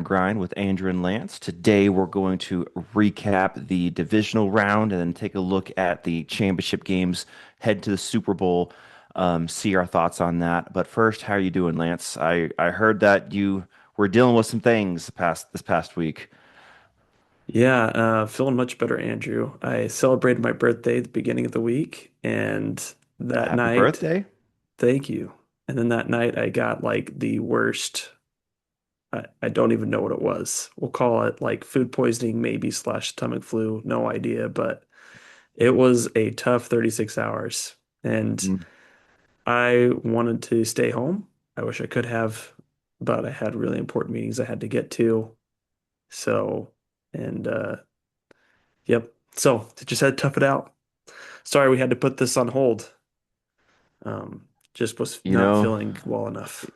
Grind with Andrew and Lance. Today we're going to recap the divisional round and then take a look at the championship games, head to the Super Bowl, see our thoughts on that. But first, how are you doing, Lance? I heard that you were dealing with some things this past week. Yeah, feeling much better, Andrew. I celebrated my birthday at the beginning of the week, and that Happy night, birthday. thank you. And then that night, I got like the worst. I don't even know what it was. We'll call it like food poisoning, maybe slash stomach flu. No idea, but it was a tough 36 hours. And Mm. I wanted to stay home. I wish I could have, but I had really important meetings I had to get to. So, and yep. So just had to tough it out. Sorry, we had to put this on hold. Just was You not know, feeling well enough.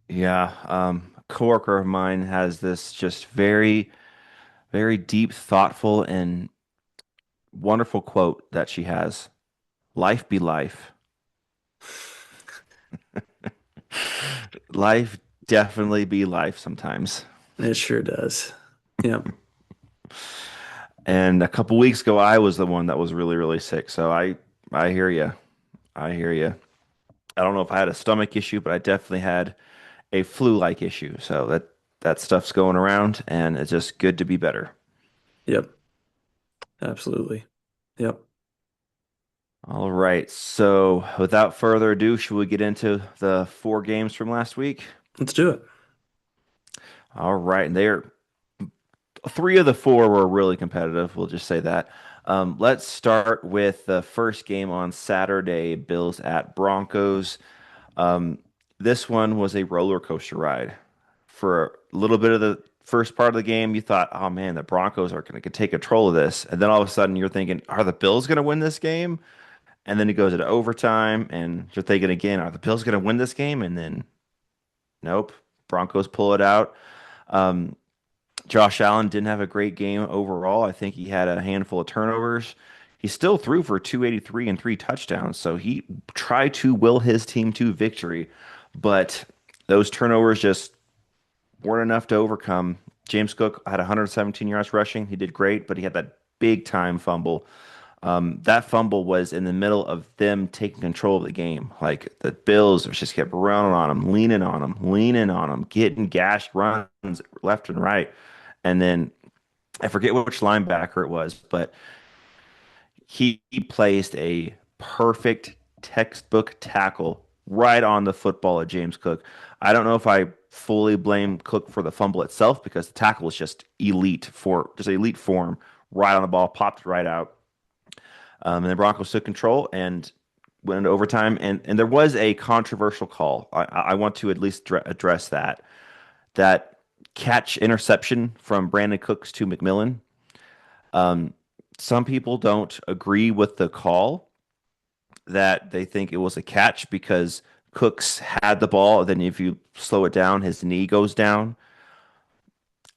yeah, a coworker of mine has this just very deep, thoughtful, and wonderful quote that she has. Life be life. Life definitely be life sometimes. It sure does. Yep. And a couple weeks ago, I was the one that was really sick. So I hear you. I hear you. I don't know if I had a stomach issue, but I definitely had a flu-like issue. So that stuff's going around, and it's just good to be better. Yep. Absolutely. Yep. All right. So without further ado, should we get into the four games from last week? Let's do it. All right. And they're three of the four were really competitive. We'll just say that. Let's start with the first game on Saturday, Bills at Broncos. Um, this one was a roller coaster ride. For a little bit of the first part of the game, you thought, oh man, the Broncos are going to take control of this. And then all of a sudden you're thinking, are the Bills going to win this game? And then it goes into overtime, and you're thinking again, are the Bills going to win this game? And then nope, Broncos pull it out. Um, Josh Allen didn't have a great game overall. I think he had a handful of turnovers. He still threw for 283 and three touchdowns, so he tried to will his team to victory, but those turnovers just weren't enough to overcome. James Cook had 117 yards rushing. He did great, but he had that big time fumble. That fumble was in the middle of them taking control of the game. Like the Bills just kept running on him, leaning on him, getting gashed runs left and right. And then I forget which linebacker it was, but he placed a perfect textbook tackle right on the football of James Cook. I don't know if I fully blame Cook for the fumble itself because the tackle was just elite form, right on the ball, popped right out. And the Broncos took control and went into overtime. And there was a controversial call. I want to at least address that. That catch interception from Brandon Cooks to McMillan. Um, some people don't agree with the call, that they think it was a catch because Cooks had the ball. Then if you slow it down, his knee goes down.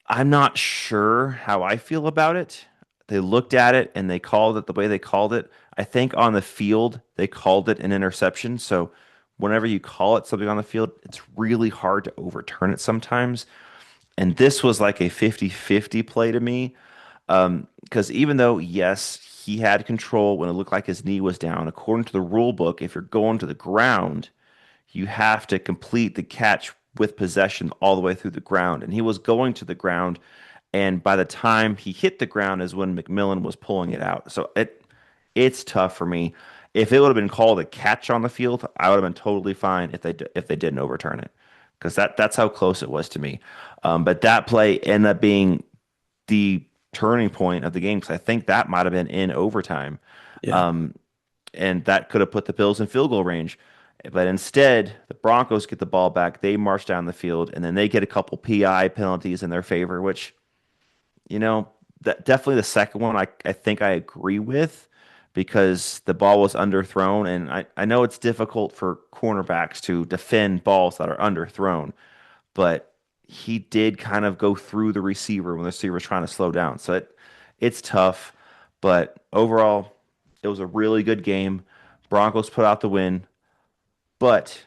I'm not sure how I feel about it. They looked at it and they called it the way they called it. I think on the field, they called it an interception. So whenever you call it something on the field, it's really hard to overturn it sometimes. And this was like a 50-50 play to me. Because even though, yes, he had control when it looked like his knee was down, according to the rule book, if you're going to the ground, you have to complete the catch with possession all the way through the ground. And he was going to the ground, and by the time he hit the ground is when McMillan was pulling it out. So it's tough for me. If it would have been called a catch on the field, I would have been totally fine if they didn't overturn it, because that's how close it was to me. But that play ended up being the turning point of the game because I think that might have been in overtime. Yeah. Um, and that could have put the Bills in field goal range. But instead, the Broncos get the ball back. They march down the field, and then they get a couple PI penalties in their favor, which, that definitely the second one I think I agree with because the ball was underthrown. And I know it's difficult for cornerbacks to defend balls that are underthrown, but he did kind of go through the receiver when the receiver was trying to slow down. So it's tough, but overall, it was a really good game. Broncos put out the win, but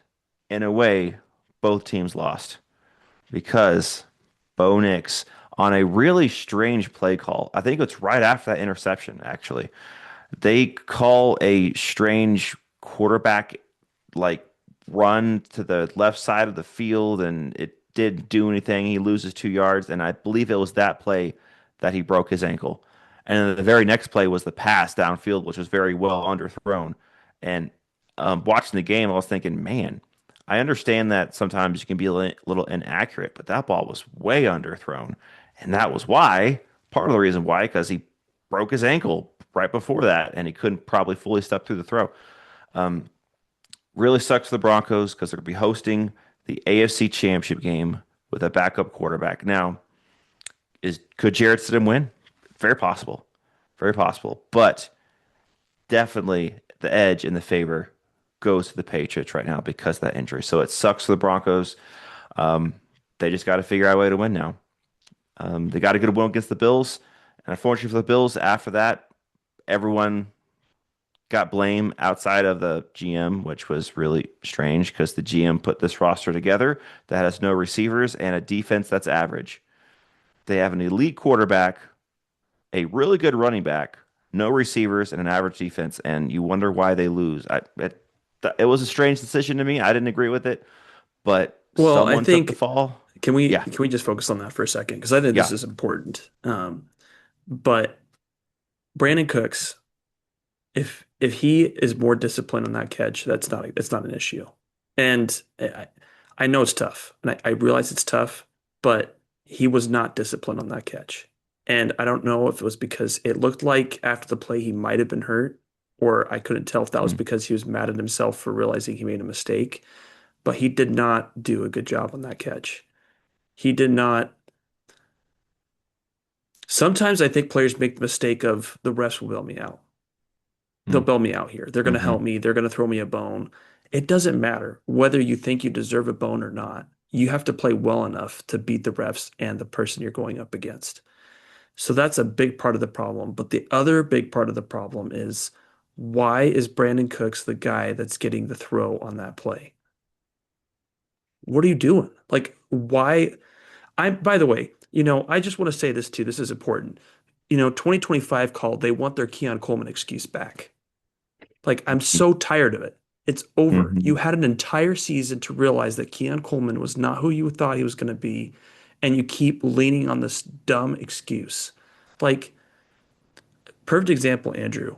in a way, both teams lost because Bo Nix on a really strange play call. I think it's right after that interception, actually. They call a strange quarterback like run to the left side of the field, and it didn't do anything. He loses 2 yards, and I believe it was that play that he broke his ankle. And then the very next play was the pass downfield, which was very well underthrown. And watching the game, I was thinking, man, I understand that sometimes you can be a little inaccurate, but that ball was way underthrown. And that was why, part of the reason why, because he broke his ankle right before that, and he couldn't probably fully step through the throw. Really sucks for the Broncos because they're going to be hosting the AFC Championship game with a backup quarterback. Now, could Jarrett Stidham win? Very possible. But definitely the edge in the favor goes to the Patriots right now because of that injury. So it sucks for the Broncos. Um, they just got to figure out a way to win now. They got a good win against the Bills, and unfortunately for the Bills, after that, everyone got blame outside of the GM, which was really strange because the GM put this roster together that has no receivers and a defense that's average. They have an elite quarterback, a really good running back, no receivers, and an average defense, and you wonder why they lose. It was a strange decision to me. I didn't agree with it, but Well, I someone took the think fall. can we Yeah, can we just focus on that for a second? Because I think this yeah. is important. But Brandon Cooks, if he is more disciplined on that catch, it's not an issue. And I know it's tough, and I realize it's tough, but he was not disciplined on that catch. And I don't know if it was because it looked like after the play he might have been hurt, or I couldn't tell if that was Mm, because he was mad at himself for realizing he made a mistake. But he did not do a good job on that catch. He did not. Sometimes I think players make the mistake of the refs will bail me out. They'll mm, bail me out here. They're going to hmm help me. They're going to throw me a bone. It doesn't matter whether you think you deserve a bone or not. You have to play well enough to beat the refs and the person you're going up against. So that's a big part of the problem. But the other big part of the problem is why is Brandon Cooks the guy that's getting the throw on that play? What are you doing? Like, why? By the way, I just want to say this too. This is important. 2025 called, they want their Keon Coleman excuse back. Like, I'm so tired of it. It's over. You hmm had an entire season to realize that Keon Coleman was not who you thought he was going to be, and you keep leaning on this dumb excuse. Like, perfect example, Andrew.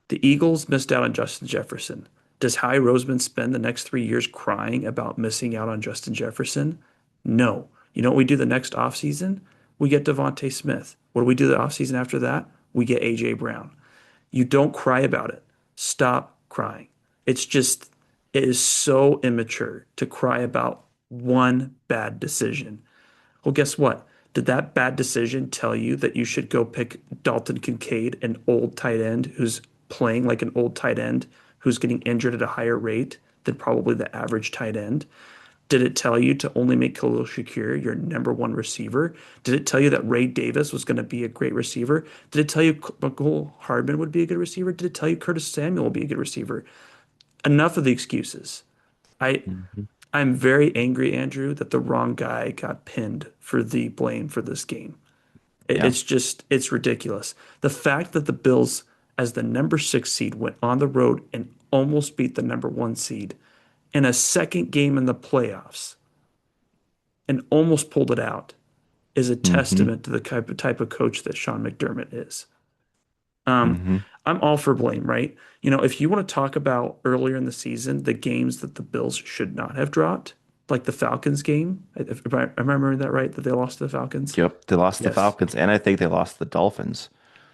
The Eagles missed out on Justin Jefferson. Does Howie Roseman spend the next 3 years crying about missing out on Justin Jefferson? No. You know what we do the next offseason? We get Devontae Smith. What do we do the offseason after that? We get AJ Brown. You don't cry about it. Stop crying. It is so immature to cry about one bad decision. Well, guess what? Did that bad decision tell you that you should go pick Dalton Kincaid, an old tight end who's playing like an old tight end, who's getting injured at a higher rate than probably the average tight end? Did it tell you to only make Khalil Shakir your number one receiver? Did it tell you that Ray Davis was going to be a great receiver? Did it tell you Mecole Hardman would be a good receiver? Did it tell you Curtis Samuel will be a good receiver? Enough of the excuses. I hmm I'm very angry, Andrew, that the wrong guy got pinned for the blame for this game. Yeah. It's ridiculous. The fact that the Bills, as the number 6 seed, went on the road and almost beat the number 1 seed in a second game in the playoffs and almost pulled it out is a hmm testament to the type of coach that Sean McDermott is. Um, hmm I'm all for blame, right? If you want to talk about earlier in the season, the games that the Bills should not have dropped, like the Falcons game, if I remember that right, that they lost to the Falcons. Yep. They lost the Yes. Falcons, and I think they lost the Dolphins.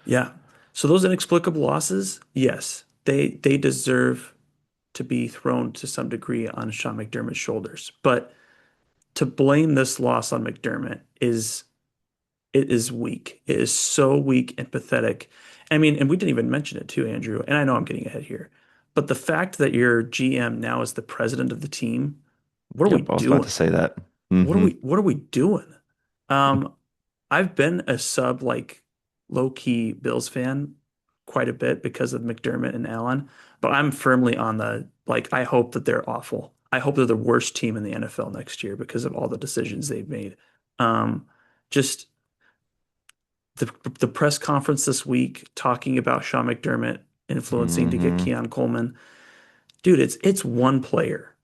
Yeah. So those inexplicable losses, yes, they deserve to be thrown to some degree on Sean McDermott's shoulders. But to blame this loss on McDermott is weak. It is so weak and pathetic. I mean, and we didn't even mention it too, Andrew. And I know I'm getting ahead here, but the fact that your GM now is the president of the team, what are we Yep. I was about to doing? say that. Hmm What are we doing? Um, I've been a sub like low key Bills fan quite a bit because of McDermott and Allen, but I'm firmly on the like I hope that they're awful. I hope they're the worst team in the NFL next year because of all the decisions they've made. Um, just the press conference this week talking about Sean McDermott influencing to get Hmm. Keon Coleman. Dude, it's one player.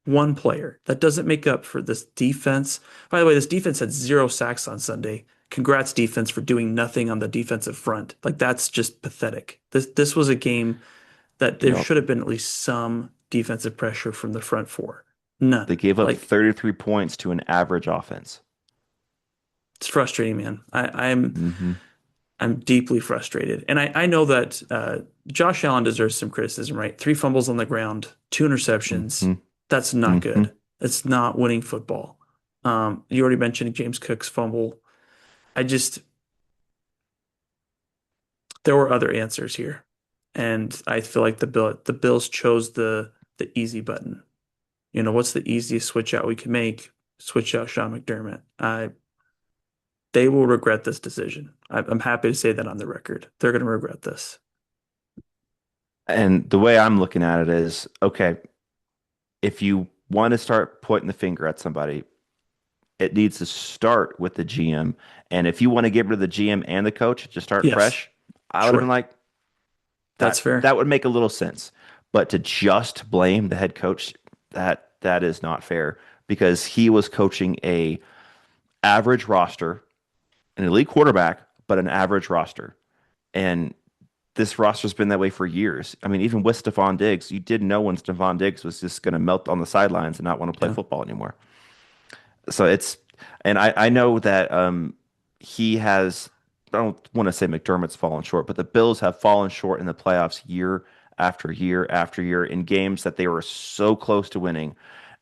One player. That doesn't make up for this defense. By the way, this defense had 0 sacks on Sunday. Congrats, defense, for doing nothing on the defensive front. Like that's just pathetic. This was a game that there Yep. should have been at least some defensive pressure from the front four. None. They gave up Like 33 points to an average offense. it's frustrating, man. I'm Hmm. I'm deeply frustrated. And I know that Josh Allen deserves some criticism, right? 3 fumbles on the ground, 2 interceptions. Hmm. That's not Hmm. good. It's not winning football. You already mentioned James Cook's fumble. I just, there were other answers here. And I feel like the Bills chose the easy button. What's the easiest switch out we can make? Switch out Sean McDermott. They will regret this decision. I'm happy to say that on the record. They're going to regret this. And the way I'm looking at it is, okay, if you want to start pointing the finger at somebody, it needs to start with the GM. And if you want to get rid of the GM and the coach to start Yes, fresh, I would have been sure. like, That's that fair. would make a little sense. But to just blame the head coach, that is not fair because he was coaching a average roster, an elite quarterback, but an average roster. And this roster's been that way for years. I mean, even with Stephon Diggs, you didn't know when Stephon Diggs was just going to melt on the sidelines and not want to play Yeah. football anymore. So and I know that he has, I don't want to say McDermott's fallen short, but the Bills have fallen short in the playoffs year after year after year in games that they were so close to winning.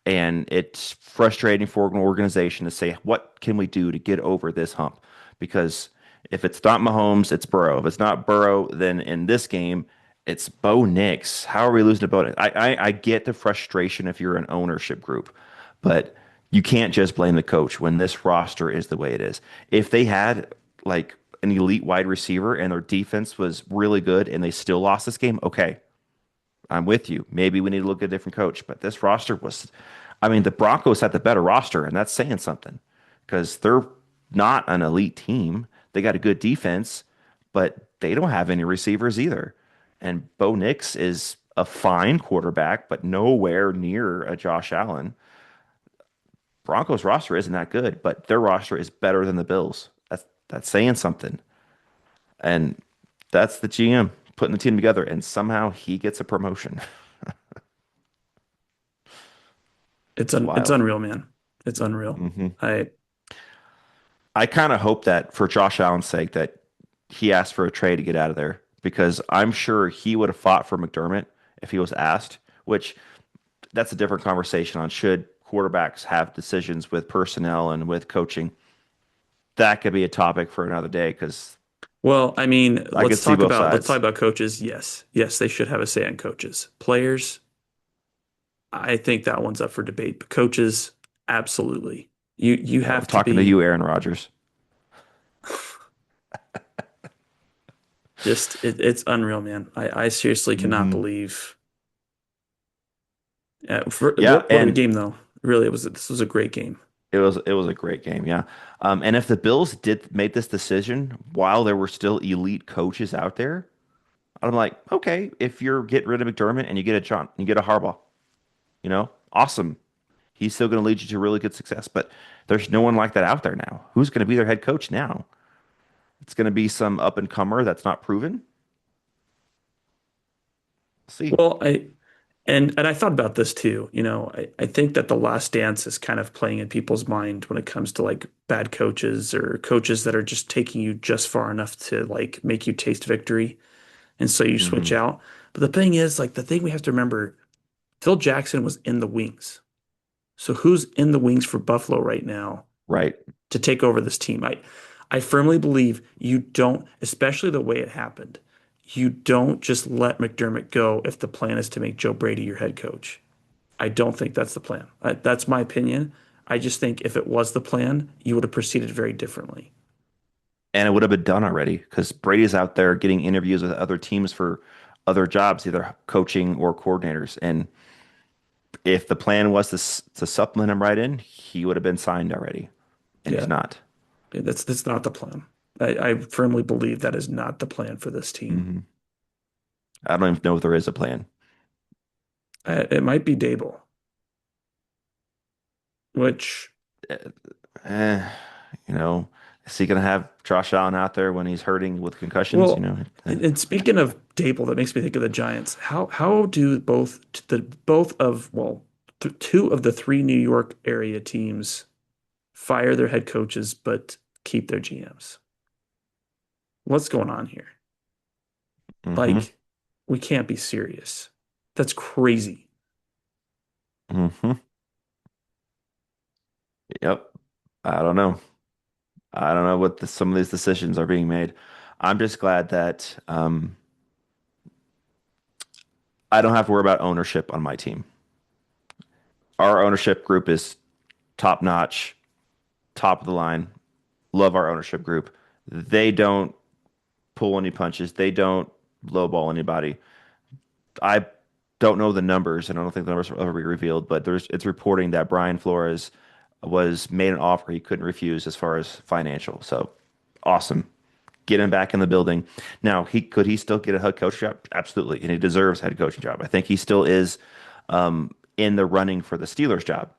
And it's frustrating for an organization to say, what can we do to get over this hump? Because if it's not Mahomes, it's Burrow. If it's not Burrow, then in this game, it's Bo Nix. How are we losing to Bo Nix? I get the frustration if you're an ownership group, but you can't just blame the coach when this roster is the way it is. If they had like an elite wide receiver and their defense was really good and they still lost this game, okay, I'm with you. Maybe we need to look at a different coach. But this roster was, I mean, the Broncos had the better roster, and that's saying something because they're not an elite team. They got a good defense, but they don't have any receivers either. And Bo Nix is a fine quarterback, but nowhere near a Josh Allen. Broncos roster isn't that good, but their roster is better than the Bills. That's saying something. And that's the GM putting the team together, and somehow he gets a promotion. It's It's wild. unreal, man. It's unreal. Hmm. I I kind of hope that for Josh Allen's sake that he asked for a trade to get out of there because I'm sure he would have fought for McDermott if he was asked, which that's a different conversation on should quarterbacks have decisions with personnel and with coaching. That could be a topic for another day because Well, I mean, I could see both let's talk sides. about coaches. Yes. Yes, they should have a say on coaches. Players, I think that one's up for debate, but coaches, absolutely. You Yeah, we're have to talking to be you, Aaron Rodgers. just it's unreal, man. I seriously cannot Hmm. believe Yeah, what a and game though. Really, this was a great game. it was a great game. Yeah, and if the Bills did made this decision while there were still elite coaches out there, I'm like, okay, if you're getting rid of McDermott and you get a you get a Harbaugh, awesome. He's still going to lead you to really good success. But there's no one like that out there now. Who's going to be their head coach now? It's going to be some up and comer that's not proven. See, Well, and I thought about this too. I think that the last dance is kind of playing in people's mind when it comes to like bad coaches or coaches that are just taking you just far enough to like make you taste victory. And so you switch hmm, out. But the thing is, like the thing we have to remember, Phil Jackson was in the wings. So who's in the wings for Buffalo right now right. to take over this team? I firmly believe you don't, especially the way it happened. You don't just let McDermott go if the plan is to make Joe Brady your head coach. I don't think that's the plan. That's my opinion. I just think if it was the plan, you would have proceeded very differently. And it would have been done already because Brady's out there getting interviews with other teams for other jobs, either coaching or coordinators. And if the plan was to supplement him right in, he would have been signed already. And he's Yeah. not. That's not the plan. I firmly believe that is not the plan for this team. Hmm. I don't even know if there is a plan. It might be Dable, which, Eh, eh, you know, is he gonna have Josh Allen out there when he's hurting with concussions? well, Eh. and speaking of Dable, that makes me think of the Giants. How do both of well, th two of the three New York area teams fire their head coaches but keep their GMs? What's going on here? Hmm. Like, we can't be serious. That's crazy. Hmm. Yep. I don't know. I don't know what some of these decisions are being made. I'm just glad that I don't have to worry about ownership on my team. Our ownership group is top notch, top of the line. Love our ownership group. They don't pull any punches. They don't lowball anybody. I don't know the numbers, and I don't think the numbers will ever be revealed, but it's reporting that Brian Flores was made an offer he couldn't refuse as far as financial. So awesome. Get him back in the building. Now, he still get a head coach job? Absolutely. And he deserves a head coaching job. I think he still is in the running for the Steelers job.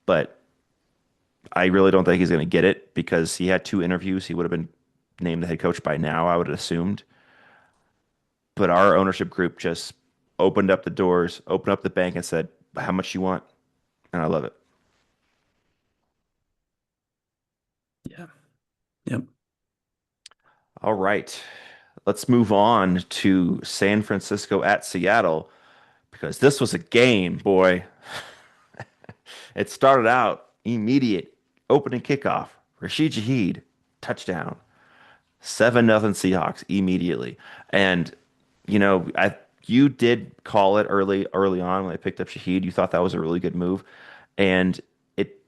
But I really don't think he's going to get it because he had two interviews. He would have been named the head coach by now, I would have assumed. But our ownership group just opened up the doors, opened up the bank, and said, "How much you want?" And I love it. Yeah. Yep. All right, let's move on to San Francisco at Seattle because this was a game, boy. It started out immediate opening kickoff. Rashid Shaheed, touchdown. 7-0 Seahawks immediately. And I you did call it early on when I picked up Shaheed. You thought that was a really good move. And it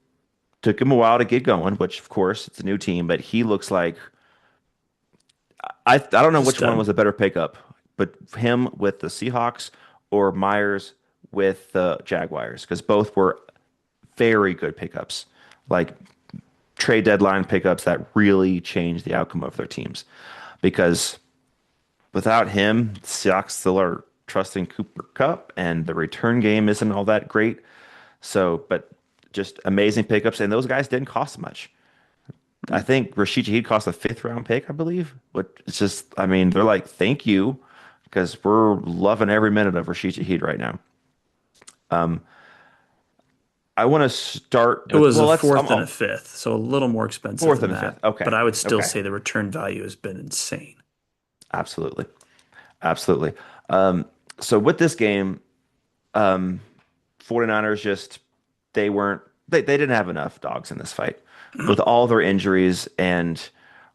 took him a while to get going, which of course it's a new team, but he looks like I don't know He's a which one stud. was a better pickup, but him with the Seahawks or Myers with the Jaguars, because both were very good pickups. Like trade deadline pickups that really changed the outcome of their teams. Because without him, the Seahawks still are trusting Cooper Cup, and the return game isn't all that great. So, but just amazing pickups, and those guys didn't cost much. I think Rashid Shaheed cost a fifth round pick, I believe. But it's just, I mean, they're like, thank you, because we're loving every minute of Rashid Shaheed right now. I want to start It with, was well, a fourth and a I'm fifth, so a little more expensive fourth than and a that. fifth. Okay. But I would still Okay. say the return value has been insane. Absolutely. Absolutely. So with this game, um, 49ers just they didn't have enough dogs in this fight with all their injuries and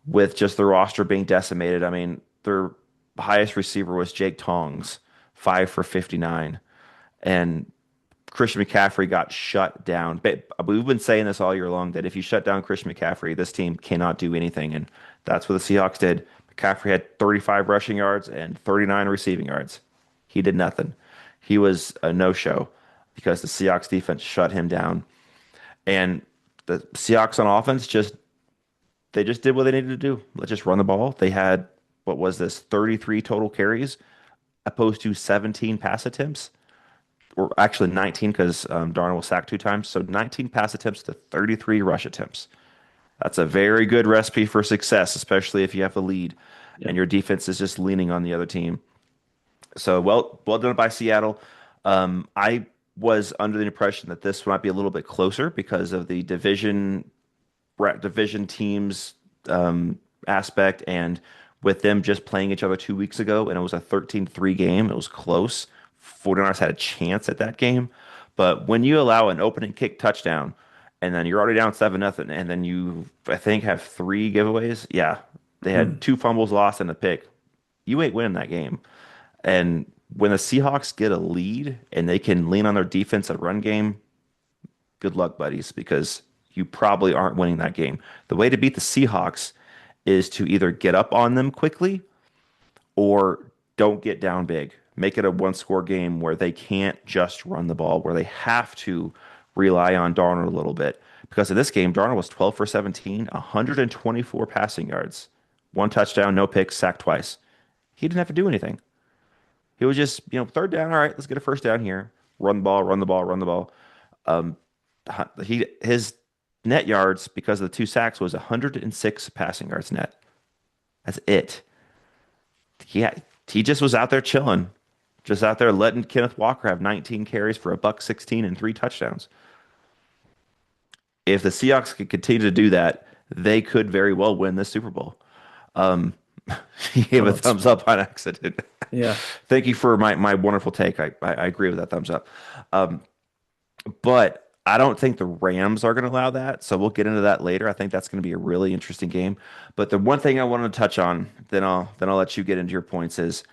with just the roster being decimated. I mean, their highest receiver was Jake Tongs, 5 for 59, and Christian McCaffrey got shut down. But we've been saying this all year long that if you shut down Christian McCaffrey, this team cannot do anything, and that's what the Seahawks did. McCaffrey had 35 rushing yards and 39 receiving yards. He did nothing. He was a no-show because the Seahawks defense shut him down. And the Seahawks on offense just did what they needed to do. Let's just run the ball. They had what was this 33 total carries opposed to 17 pass attempts, or actually 19 because Darnold was sacked 2 times. So 19 pass attempts to 33 rush attempts. That's a very good recipe for success, especially if you have the lead and Yep. your defense is just leaning on the other team. So well done by Seattle. I was under the impression that this might be a little bit closer because of the division teams aspect, and with them just playing each other 2 weeks ago, and it was a 13-3 game. It was close. 49ers had a chance at that game. But when you allow an opening kick touchdown and then you're already down 7-0, and then you, I think, have three giveaways. Yeah, they had Hmm. two fumbles lost and a pick. You ain't winning that game. And when the Seahawks get a lead and they can lean on their defensive run game, good luck, buddies, because you probably aren't winning that game. The way to beat the Seahawks is to either get up on them quickly or don't get down big. Make it a one-score game where they can't just run the ball, where they have to rely on Darnold a little bit. Because in this game, Darnold was 12 for 17, 124 passing yards, one touchdown, no picks, sacked twice. He didn't have to do anything. He was just, third down. All right, let's get a first down here. Run the ball, run the ball, run the ball. Um, his net yards because of the two sacks was 106 passing yards net. That's it. He just was out there chilling, just out there letting Kenneth Walker have 19 carries for a buck 16 and three touchdowns. If the Seahawks could continue to do that, they could very well win this Super Bowl. Um, he gave Well, a that's thumbs up on accident. yeah. Thank you for my wonderful take. I agree with that thumbs up. Um, but I don't think the Rams are going to allow that. So we'll get into that later. I think that's going to be a really interesting game. But the one thing I wanted to touch on, then I'll let you get into your points is,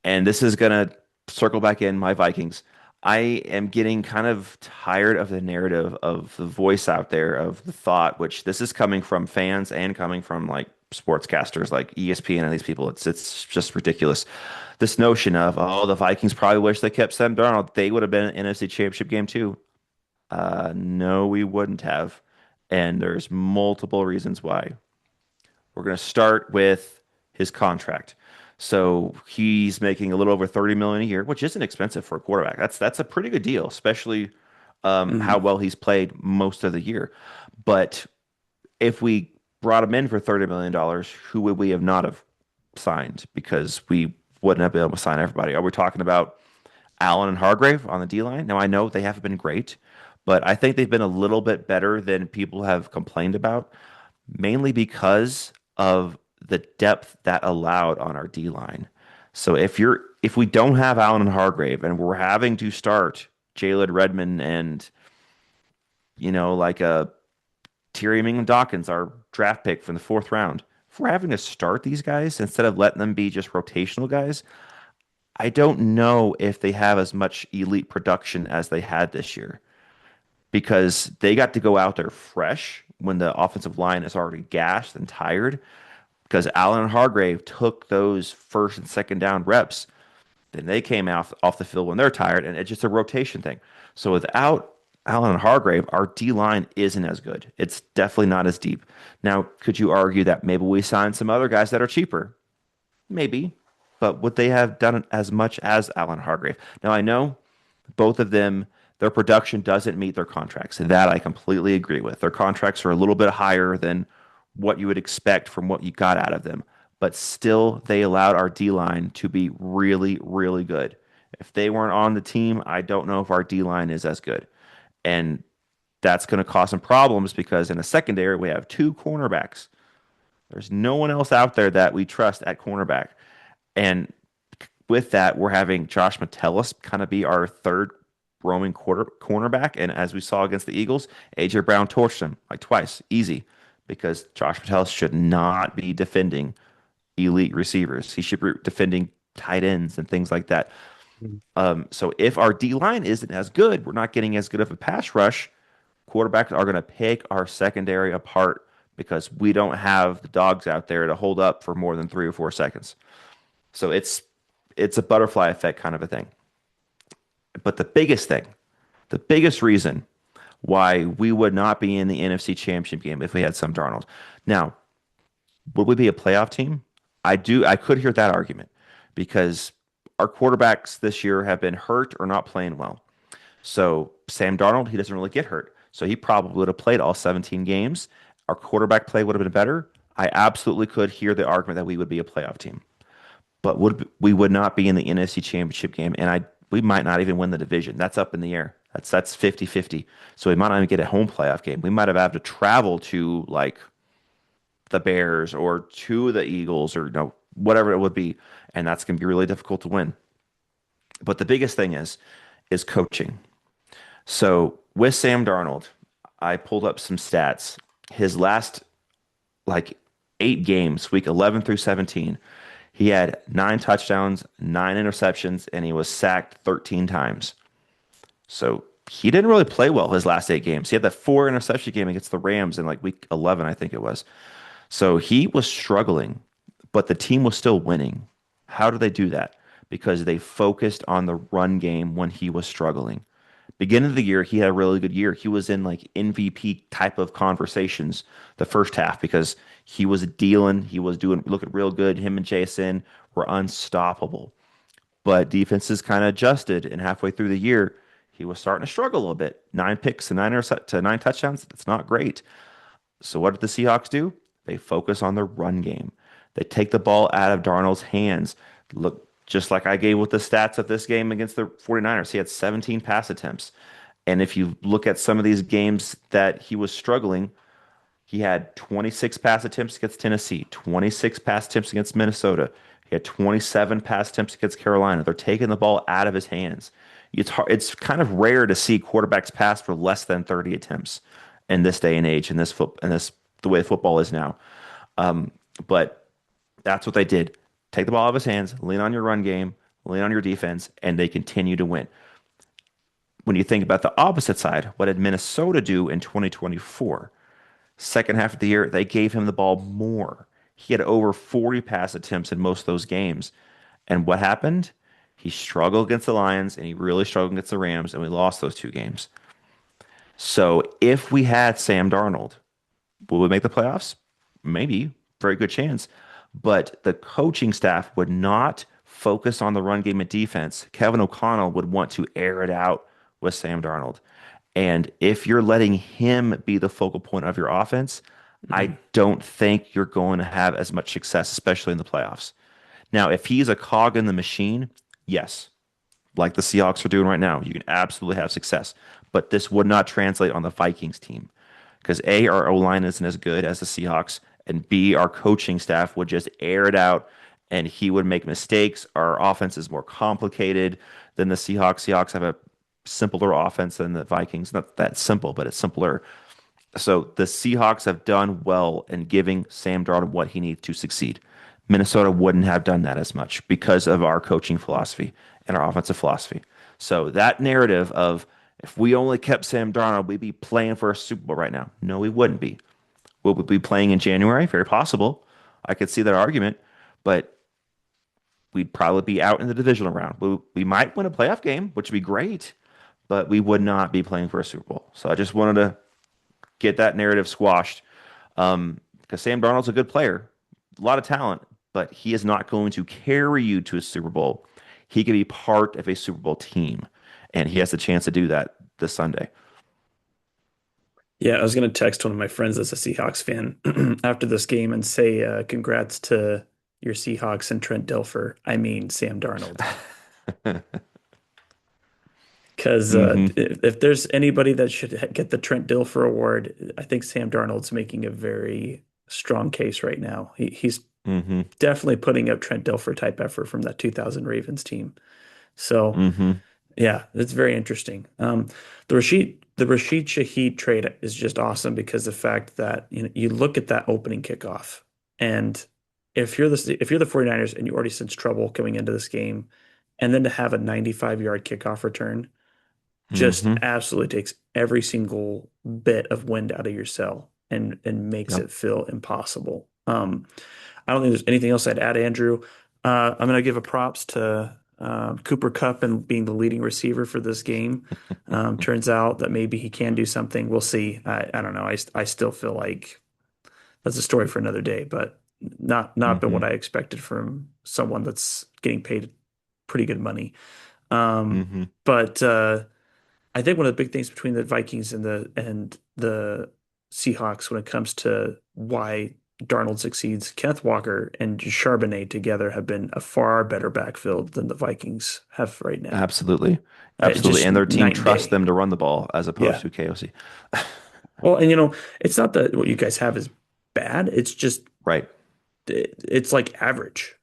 and this is going to circle back in my Vikings. I am getting kind of tired of the narrative of the voice out there of the thought, which this is coming from fans and coming from like sportscasters like ESPN and these people. It's just ridiculous. This notion of, oh, the Vikings probably wish they kept Sam Darnold. They would have been an NFC Championship game too. No, we wouldn't have. And there's multiple reasons why. We're going to start with his contract. So he's making a little over 30 million a year, which isn't expensive for a quarterback. That's a pretty good deal, especially how Mhm. well he's played most of the year. But if we brought him in for $30 million, who would we have not have signed? Because we wouldn't have been able to sign everybody. Are we talking about Allen and Hargrave on the D line? Now I know they haven't been great, but I think they've been a little bit better than people have complained about, mainly because of the depth that allowed on our D line. So if we don't have Allen and Hargrave and we're having to start Jalen Redmond and like a Thierry Mingman Dawkins, our draft pick from the fourth round, if we're having to start these guys instead of letting them be just rotational guys, I don't know if they have as much elite production as they had this year because they got to go out there fresh when the offensive line is already gassed and tired because Allen and Hargrave took those first and second down reps. Then they came off the field when they're tired, and it's just a rotation thing. So without Allen and Hargrave, our D line isn't as good. It's definitely not as deep. Now, could you argue that maybe we signed some other guys that are cheaper? Maybe, but would they have done as much as Allen Hargrave? Now, I know both of them, their production doesn't meet their contracts. That I completely agree with. Their contracts are a little bit higher than what you would expect from what you got out of them. But still, they allowed our D line to be really, really good. If they weren't on the team, I don't know if our D line is as good. And that's going to cause some problems because in the secondary, we have two cornerbacks. There's no one else out there that we trust at cornerback. And with that, we're having Josh Metellus kind of be our third roaming cornerback. And as we saw against the Eagles, AJ Brown torched him like twice, easy, because Josh Metellus should not be defending elite receivers. He should be defending tight ends and things like that. Mhm. So if our D line isn't as good, we're not getting as good of a pass rush. Quarterbacks are going to pick our secondary apart because we don't have the dogs out there to hold up for more than 3 or 4 seconds. So it's a butterfly effect kind of a thing. But the biggest reason why we would not be in the NFC Championship game if we had some Darnold. Now, would we be a playoff team? I could hear that argument because our quarterbacks this year have been hurt or not playing well. So Sam Darnold, he doesn't really get hurt. So he probably would have played all 17 games. Our quarterback play would have been better. I absolutely could hear the argument that we would be a playoff team. But we would not be in the NFC Championship game, and I we might not even win the division. That's up in the air. That's 50-50. So we might not even get a home playoff game. We might have had to travel to like the Bears or to the Eagles or whatever it would be, and that's going to be really difficult to win. But the biggest thing is coaching. So with Sam Darnold, I pulled up some stats. His last like 8 games, week 11 through 17, he had 9 touchdowns, 9 interceptions, and he was sacked 13 times. So he didn't really play well his last 8 games. He had that 4 interception game against the Rams in like week 11, I think it was. So he was struggling, but the team was still winning. How do they do that? Because they focused on the run game when he was struggling. Beginning of the year, he had a really good year. He was in like MVP type of conversations the first half because he was dealing, he was doing looking real good. Him and Jason were unstoppable. But defenses kind of adjusted, and halfway through the year, he was starting to struggle a little bit. 9 picks to nine touchdowns. That's not great. So what did the Seahawks do? They focus on the run game. They take the ball out of Darnold's hands. Look, just like I gave with the stats of this game against the 49ers, he had 17 pass attempts. And if you look at some of these games that he was struggling, he had 26 pass attempts against Tennessee, 26 pass attempts against Minnesota. He had 27 pass attempts against Carolina. They're taking the ball out of his hands. It's kind of rare to see quarterbacks pass for less than 30 attempts in this day and age, in this the way football is now. But that's what they did. Take the ball out of his hands, lean on your run game, lean on your defense, and they continue to win. When you think about the opposite side, what did Minnesota do in 2024? Second half of the year, they gave him the ball more. He had over 40 pass attempts in most of those games. And what happened? He struggled against the Lions and he really struggled against the Rams, and we lost those two games. So if we had Sam Darnold, will we make the playoffs? Maybe. Very good chance. But the coaching staff would not focus on the run game and defense. Kevin O'Connell would want to air it out with Sam Darnold. And if you're letting him be the focal point of your offense, I Mhm. don't think you're going to have as much success, especially in the playoffs. Now, if he's a cog in the machine, yes, like the Seahawks are doing right now, you can absolutely have success. But this would not translate on the Vikings team because A, our O line isn't as good as the Seahawks, and B, our coaching staff would just air it out and he would make mistakes. Our offense is more complicated than the Seahawks. Seahawks have a simpler offense than the Vikings. Not that simple, but it's simpler. So the Seahawks have done well in giving Sam Darnold what he needs to succeed. Minnesota wouldn't have done that as much because of our coaching philosophy and our offensive philosophy. So that narrative of if we only kept Sam Darnold, we'd be playing for a Super Bowl right now. No, we wouldn't be. Will we be playing in January? Very possible. I could see that argument, but we'd probably be out in the divisional round. We might win a playoff game, which would be great, but we would not be playing for a Super Bowl. So I just wanted to get that narrative squashed. Because Sam Darnold's a good player, a lot of talent, but he is not going to carry you to a Super Bowl. He can be part of a Super Bowl team, and he has the chance to do that this Sunday. Yeah, I was going to text one of my friends that's a Seahawks fan after this game and say, congrats to your Seahawks and Trent Dilfer. I mean, Sam Darnold. Because Hmm. if there's anybody that should get the Trent Dilfer Award, I think Sam Darnold's making a very strong case right now. He's Hmm. definitely putting up Trent Dilfer type effort from that 2000 Ravens team. So Hmm. yeah, it's very interesting. The Rashid Shaheed trade is just awesome because the fact that you look at that opening kickoff, and if you're the 49ers and you already sense trouble coming into this game, and then to have a 95-yard kickoff return just Hmm. absolutely takes every single bit of wind out of your sail and makes Yep. it feel impossible. I don't think there's anything else I'd add, Andrew. I'm going to give a props to Cooper Kupp and being the leading receiver for this game. Turns out that maybe he can do something. We'll see. I don't know. I still feel like that's a story for another day, but not been Hmm. what I expected from someone that's getting paid pretty good money. Um, Hmm. but I think one of the big things between the Vikings and the Seahawks when it comes to why Darnold succeeds, Kenneth Walker and Charbonnet together have been a far better backfield than the Vikings have right now. Absolutely. Absolutely. Just And their team night and trusts day. them to run the ball as opposed Yeah. to KOC. Well, and it's not that what you guys have is bad. It's just Right. it's like average.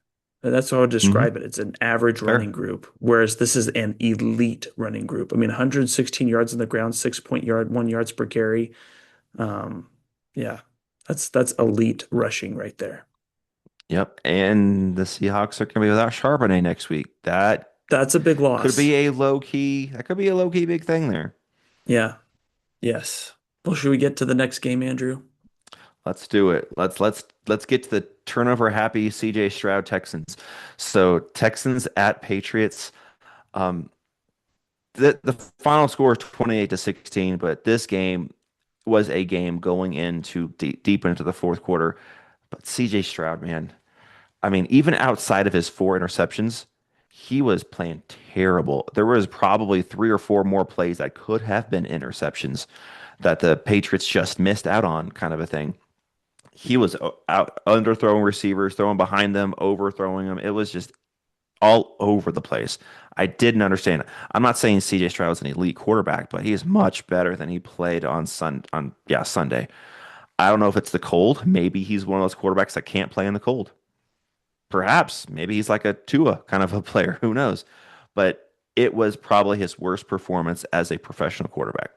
And that's how I would Hmm. describe it. It's an average running Fair. group, whereas this is an elite running group. I mean, 116 yards on the ground, 6 point yard, 1 yards per carry. Um, yeah, that's elite rushing right there. Yep. And the Seahawks are going to be without Charbonnet next week. That's a big Could loss. be a low key, that could be a low key big thing there. Yeah. Yes. Well, should we get to the next game, Andrew? Let's do it. Let's get to the turnover happy CJ Stroud Texans. So Texans at Patriots. Um, the final score is 28-16, but this game was a game going into deep into the fourth quarter. But CJ Stroud, man, I mean, even outside of his four interceptions, he was playing terrible. There was probably three or four more plays that could have been interceptions that the Patriots just missed out on, kind of a thing. He was out underthrowing receivers, throwing behind them, overthrowing them. It was just all over the place. I didn't understand it. I'm not saying CJ Stroud is an elite quarterback, but he is much better than he played on Sunday. I don't know if it's the cold. Maybe he's one of those quarterbacks that can't play in the cold. Perhaps maybe he's like a Tua kind of a player. Who knows? But it was probably his worst performance as a professional quarterback.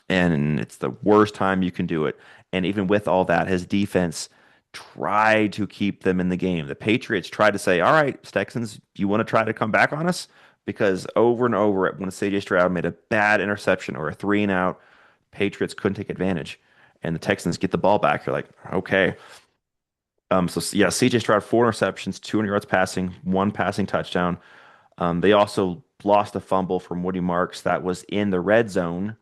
And it's the worst time you can do it. And even with all that, his defense tried to keep them in the game. The Patriots tried to say, all right, Texans, you want to try to come back on us? Because over and over, when CJ Stroud made a bad interception or a three and out, Patriots couldn't take advantage. And the Texans get the ball back. You're like, okay. So yeah, CJ Stroud, four interceptions, 200 yards passing, one passing touchdown. They also lost a fumble from Woody Marks that was in the red zone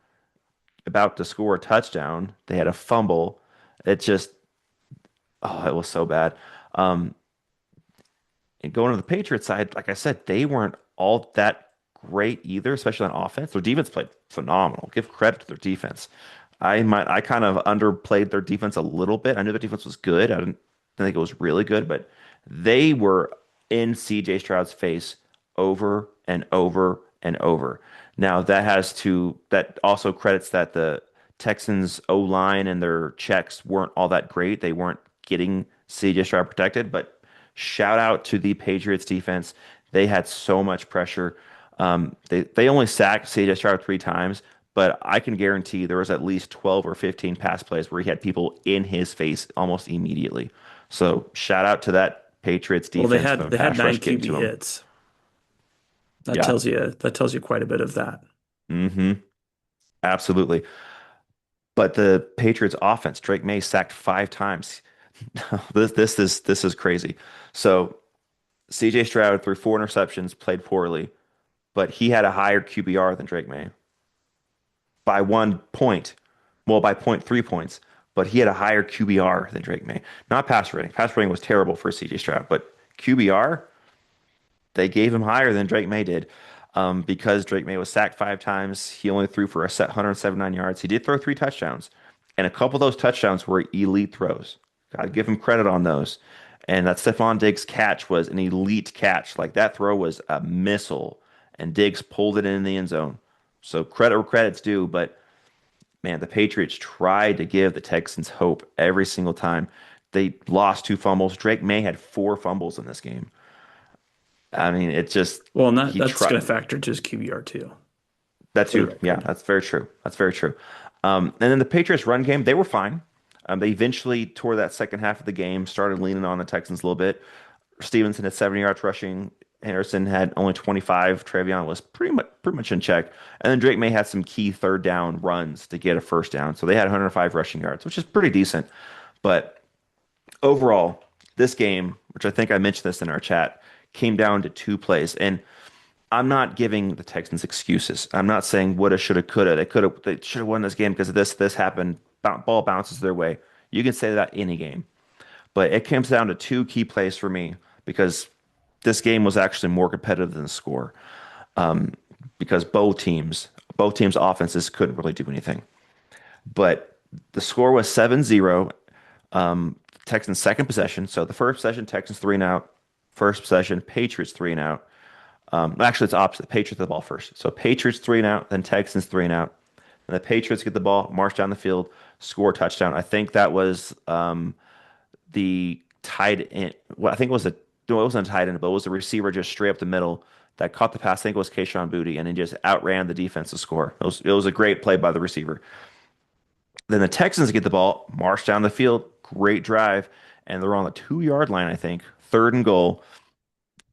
about to score a touchdown. They had a fumble. It just, oh, it was so bad. Um, and going to the Patriots side, like I said, they weren't all that great either, especially on offense. Their defense played phenomenal. Give credit to their defense. I kind of underplayed their defense a little bit. I knew their defense was good. I didn't think it was really good, but they were in CJ Stroud's face over and over and over. Now that also credits that the Texans O line and their checks weren't all that great. They weren't getting CJ Stroud protected, but shout out to the Patriots defense. They had so much pressure. They only sacked CJ Stroud three times, but I can guarantee there was at least 12 or 15 pass plays where he had people in his face almost immediately. So shout out to that Patriots Well, they defense had from they had pass nine rush getting QB to him. hits. Yeah. That tells you quite a bit of that. Hmm. Absolutely. But the Patriots offense, Drake May sacked five times. This is crazy. So CJ Stroud threw four interceptions, played poorly, but he had a higher QBR than Drake May by 1 point. Well, by point 3 points, but he had a higher QBR than Drake May. Not pass rating. Pass rating was terrible for CJ Stroud, but QBR, they gave him higher than Drake May did. Because Drake May was sacked five times. He only threw for a set 179 yards. He did throw three touchdowns, and a couple of those touchdowns were elite throws. Gotta give him credit on those. And that Stephon Diggs catch was an elite catch. Like that throw was a missile, and Diggs pulled it in the end zone. So credit where credit's due, but man, the Patriots tried to give the Texans hope every single time. They lost two fumbles. Drake May had four fumbles in this game. I mean, it just Well, and he that's going to tried. factor into his QBR too, That for the too. Yeah, record. that's very true. That's very true. And then the Patriots run game, they were fine. They eventually tore that second half of the game, started leaning on the Texans a little bit. Stevenson had 70 yards rushing. Harrison had only 25. Travion was pretty much in check. And then Drake May had some key third down runs to get a first down. So they had 105 rushing yards, which is pretty decent. But overall, this game, which I think I mentioned this in our chat, came down to two plays. And I'm not giving the Texans excuses. I'm not saying woulda, shoulda, coulda. They should have won this game because of this happened. Ball bounces their way. You can say that any game, but it comes down to two key plays for me because this game was actually more competitive than the score. Because both teams' offenses couldn't really do anything. But the score was 7-0. Texans second possession. So the first possession, Texans three and out. First possession, Patriots three and out. Actually, it's opposite. Patriots get the ball first. So Patriots three and out, then Texans three and out. And the Patriots get the ball, march down the field, score a touchdown. I think that was the tight end. Well, I think it was a no, it wasn't a tight end, but it was a receiver just straight up the middle that caught the pass. I think it was Kayshon Boutte, and then just outran the defense to score. It was a great play by the receiver. Then the Texans get the ball, march down the field, great drive, and they're on the 2 yard line, I think, third and goal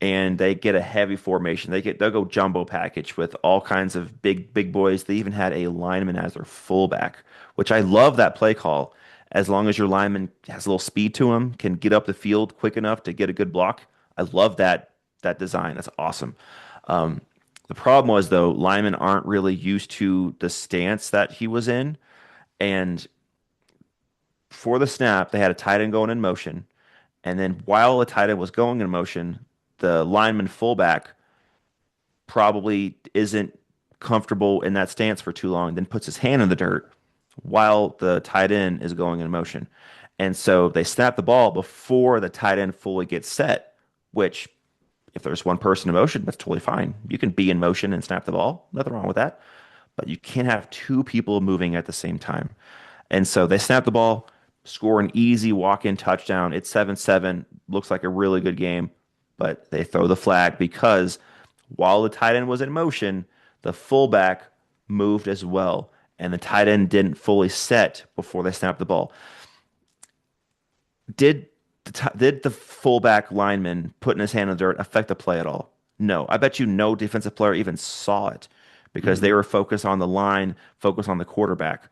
and they get a heavy formation. They'll go jumbo package with all kinds of big boys. They even had a lineman as their fullback, which I love that play call. As long as your lineman has a little speed to him, can get up the field quick enough to get a good block. I love that design. That's awesome. Um, The problem was, though, linemen aren't really used to the stance that he was in. And for the snap, they had a tight end going in motion. And then while the tight end was going in motion, the lineman fullback probably isn't comfortable in that stance for too long, then puts his hand in the dirt while the tight end is going in motion. And so they snap the ball before the tight end fully gets set, which if there's one person in motion, that's totally fine. You can be in motion and snap the ball. Nothing wrong with that. But you can't have two people moving at the same time. And so they snap the ball, score an easy walk-in touchdown. It's 7-7, looks like a really good game, but they throw the flag because while the tight end was in motion, the fullback moved as well, and the tight end didn't fully set before they snapped the ball. Did did the fullback lineman putting his hand in the dirt affect the play at all? No. I bet you no defensive player even saw it because they Mhm. were focused on the line, focused on the quarterback.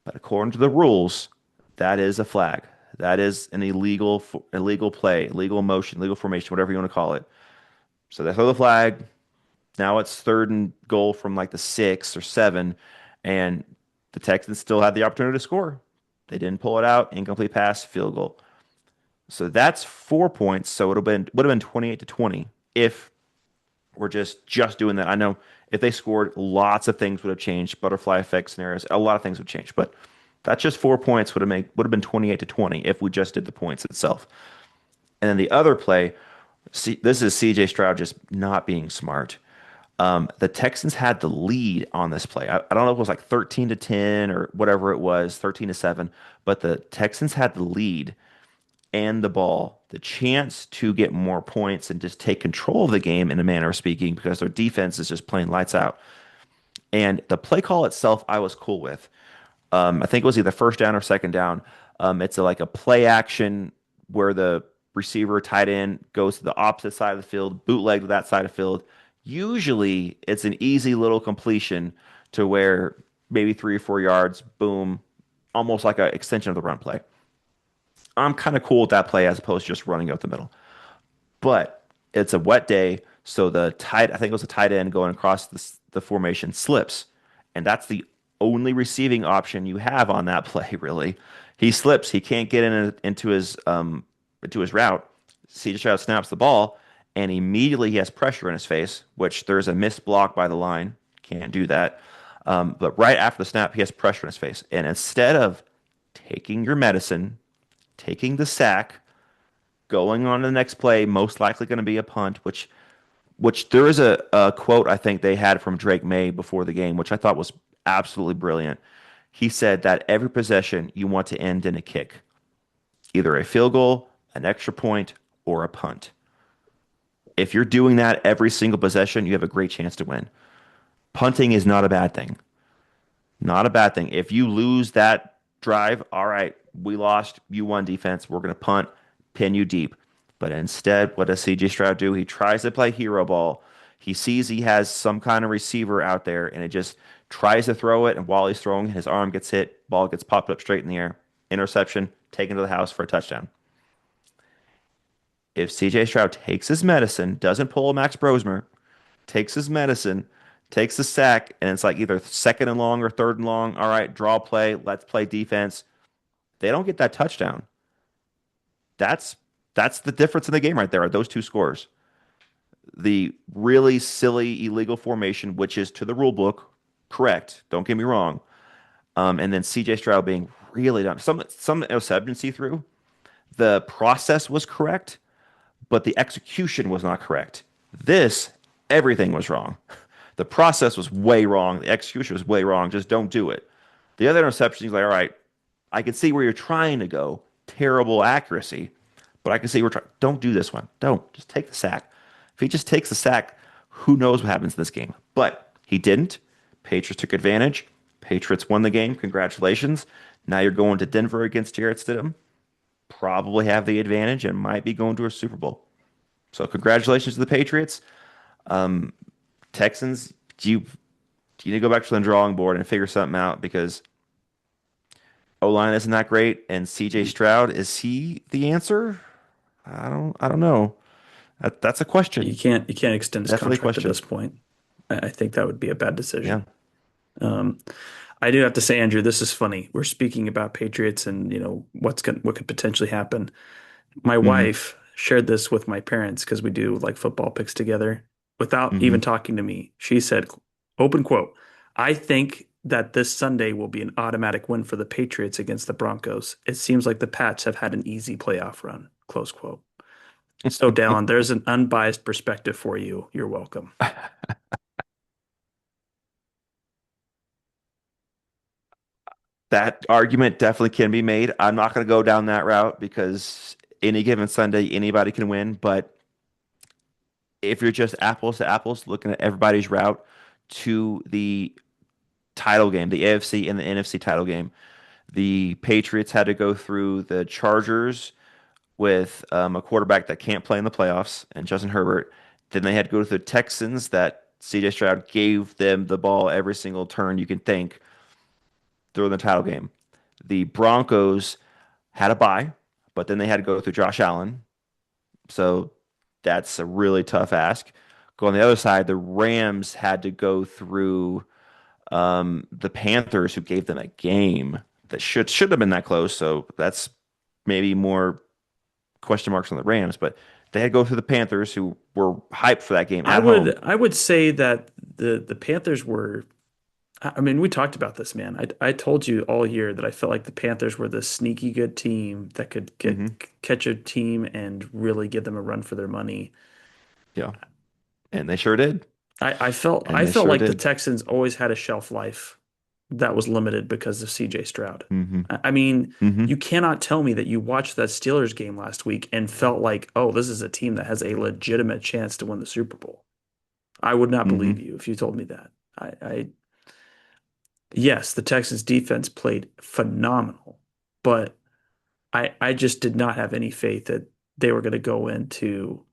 But according to the rules, that is a flag. That is an illegal play, illegal motion, legal formation, whatever you want to call it. So they throw the flag. Now it's third and goal from like the 6 or 7, and the Texans still had the opportunity to score. They didn't pull it out. Incomplete pass, field goal. So that's 4 points. So it would have been 28-20 if we're just doing that. I know if they scored, lots of things would have changed. Butterfly effect scenarios, a lot of things would change. But that's just 4 points would have been 28-20 if we just did the points itself. And then the other play, this is CJ Stroud just not being smart. The Texans had the lead on this play. I don't know if it was like 13-10 or whatever it was, 13-7, but the Texans had the lead and the ball, the chance to get more points and just take control of the game in a manner of speaking, because their defense is just playing lights out. And the play call itself, I was cool with. I think it was either first down or second down. Like a play action where the receiver tight end goes to the opposite side of the field, bootleg to that side of the field. Usually it's an easy little completion to where maybe 3 or 4 yards, boom, almost like an extension of the run play. I'm kind of cool with that play as opposed to just running out the middle. But it's a wet day, so I think it was a tight end going across the formation slips, and that's the only receiving option you have on that play, really. He slips, he can't get into his route. CJ Stroud snaps the ball, and immediately he has pressure in his face, which there's a missed block by the line. Can't do that. But right after the snap, he has pressure in his face, and instead of taking your medicine, taking the sack, going on to the next play, most likely going to be a punt, which there is a quote I think they had from Drake May before the game, which I thought was absolutely brilliant. He said that every possession you want to end in a kick, either a field goal, an extra point, or a punt. If you're doing that every single possession, you have a great chance to win. Punting is not a bad thing. Not a bad thing. If you lose that drive, all right, we lost. You won defense. We're going to punt, pin you deep. But instead, what does CJ Stroud do? He tries to play hero ball. He sees he has some kind of receiver out there, and it just tries to throw it. And while he's throwing, his arm gets hit, ball gets popped up straight in the air. Interception, taken to the house for a touchdown. If CJ Stroud takes his medicine, doesn't pull a Max Brosmer, takes his medicine, takes the sack, and it's like either second and long or third and long. All right, draw play, let's play defense. They don't get that touchdown. That's that's the difference in the game right there, are those two scores. The really silly illegal formation, which is to the rule book, correct. Don't get me wrong. And then CJ Stroud being really dumb. Some interception see through. The process was correct, but the execution was not correct. This, everything was wrong. The process was way wrong. The execution was way wrong. Just don't do it. The other interception, he's like, all right, I can see where you're trying to go. Terrible accuracy, but I can see we're trying. Don't do this one. Don't. Just take the sack. If he just takes the sack, who knows what happens in this game? But he didn't. Patriots took advantage. Patriots won the game. Congratulations. Now you're going to Denver against Jarrett Stidham. Probably have the advantage and might be going to a Super Bowl. So congratulations to the Patriots. Um, Texans, do you need to go back to the drawing board and figure something out because O-line isn't that great, and CJ Stroud, is he the answer? I don't know. That's a question. You can't extend his Definitely a contract at question. this point. I think that would be a bad Yeah. decision. Um, I do have to say, Andrew, this is funny. We're speaking about Patriots and what could potentially happen. My Hmm. wife shared this with my parents because we do like football picks together without even Hmm. talking to me. She said, open quote, I think that this Sunday will be an automatic win for the Patriots against the Broncos. It seems like the Pats have had an easy playoff run. Close quote. So, Dallin, there's an unbiased perspective for you. You're welcome. That argument definitely can be made. I'm not going to go down that route because any given Sunday, anybody can win. But if you're just apples to apples, looking at everybody's route to the title game, the AFC and the NFC title game, the Patriots had to go through the Chargers with a quarterback that can't play in the playoffs and Justin Herbert. Then they had to go to the Texans that CJ Stroud gave them the ball every single turn you can think during the title game. The Broncos had a bye, but then they had to go through Josh Allen. So that's a really tough ask. Go on the other side, the Rams had to go through the Panthers, who gave them a game that should have been that close. So that's maybe more question marks on the Rams, but they had to go through the Panthers, who were hyped for that game I at would home. I would say that the Panthers were. I mean, we talked about this, man. I told you all year that I felt like the Panthers were the sneaky good team that could Hmm. catch a team and really give them a run for their money. Yeah, and they sure did, I felt and I they felt sure like the did. Texans always had a shelf life that was limited because of CJ Stroud. Hmm. I mean, Hmm. you cannot tell me that you watched that Steelers game last week and felt like, oh, this is a team that has a legitimate chance to win the Super Bowl. I would not believe Hmm. you if you told me that. I yes, the Texans defense played phenomenal, but I just did not have any faith that they were going to go into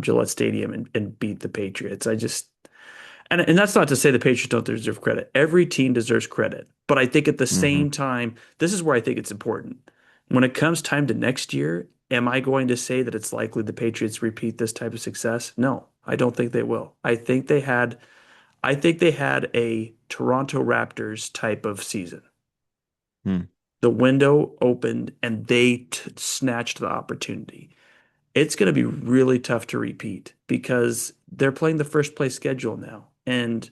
Gillette Stadium and beat the Patriots. And that's not to say the Patriots don't deserve credit. Every team deserves credit. But I think at the Hmm. same time, this is where I think it's important. When it comes time to next year, am I going to say that it's likely the Patriots repeat this type of success? No, I don't think they will. I think they had a Toronto Raptors type of season. Hmm. The window opened and they snatched the opportunity. It's going to be really tough to repeat because they're playing the first place schedule now. And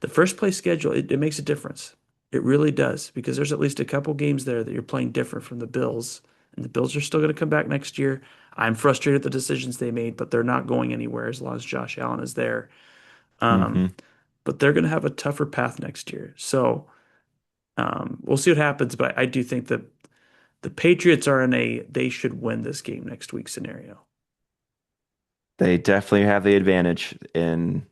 the first place schedule, it makes a difference. It really does because there's at least a couple games there that you're playing different from the Bills. And the Bills are still going to come back next year. I'm frustrated at the decisions they made, but they're not going anywhere as long as Josh Allen is there. Um, Hmm. but they're going to have a tougher path next year. So we'll see what happens. But I do think that the Patriots are in a they should win this game next week scenario. They definitely have the advantage. And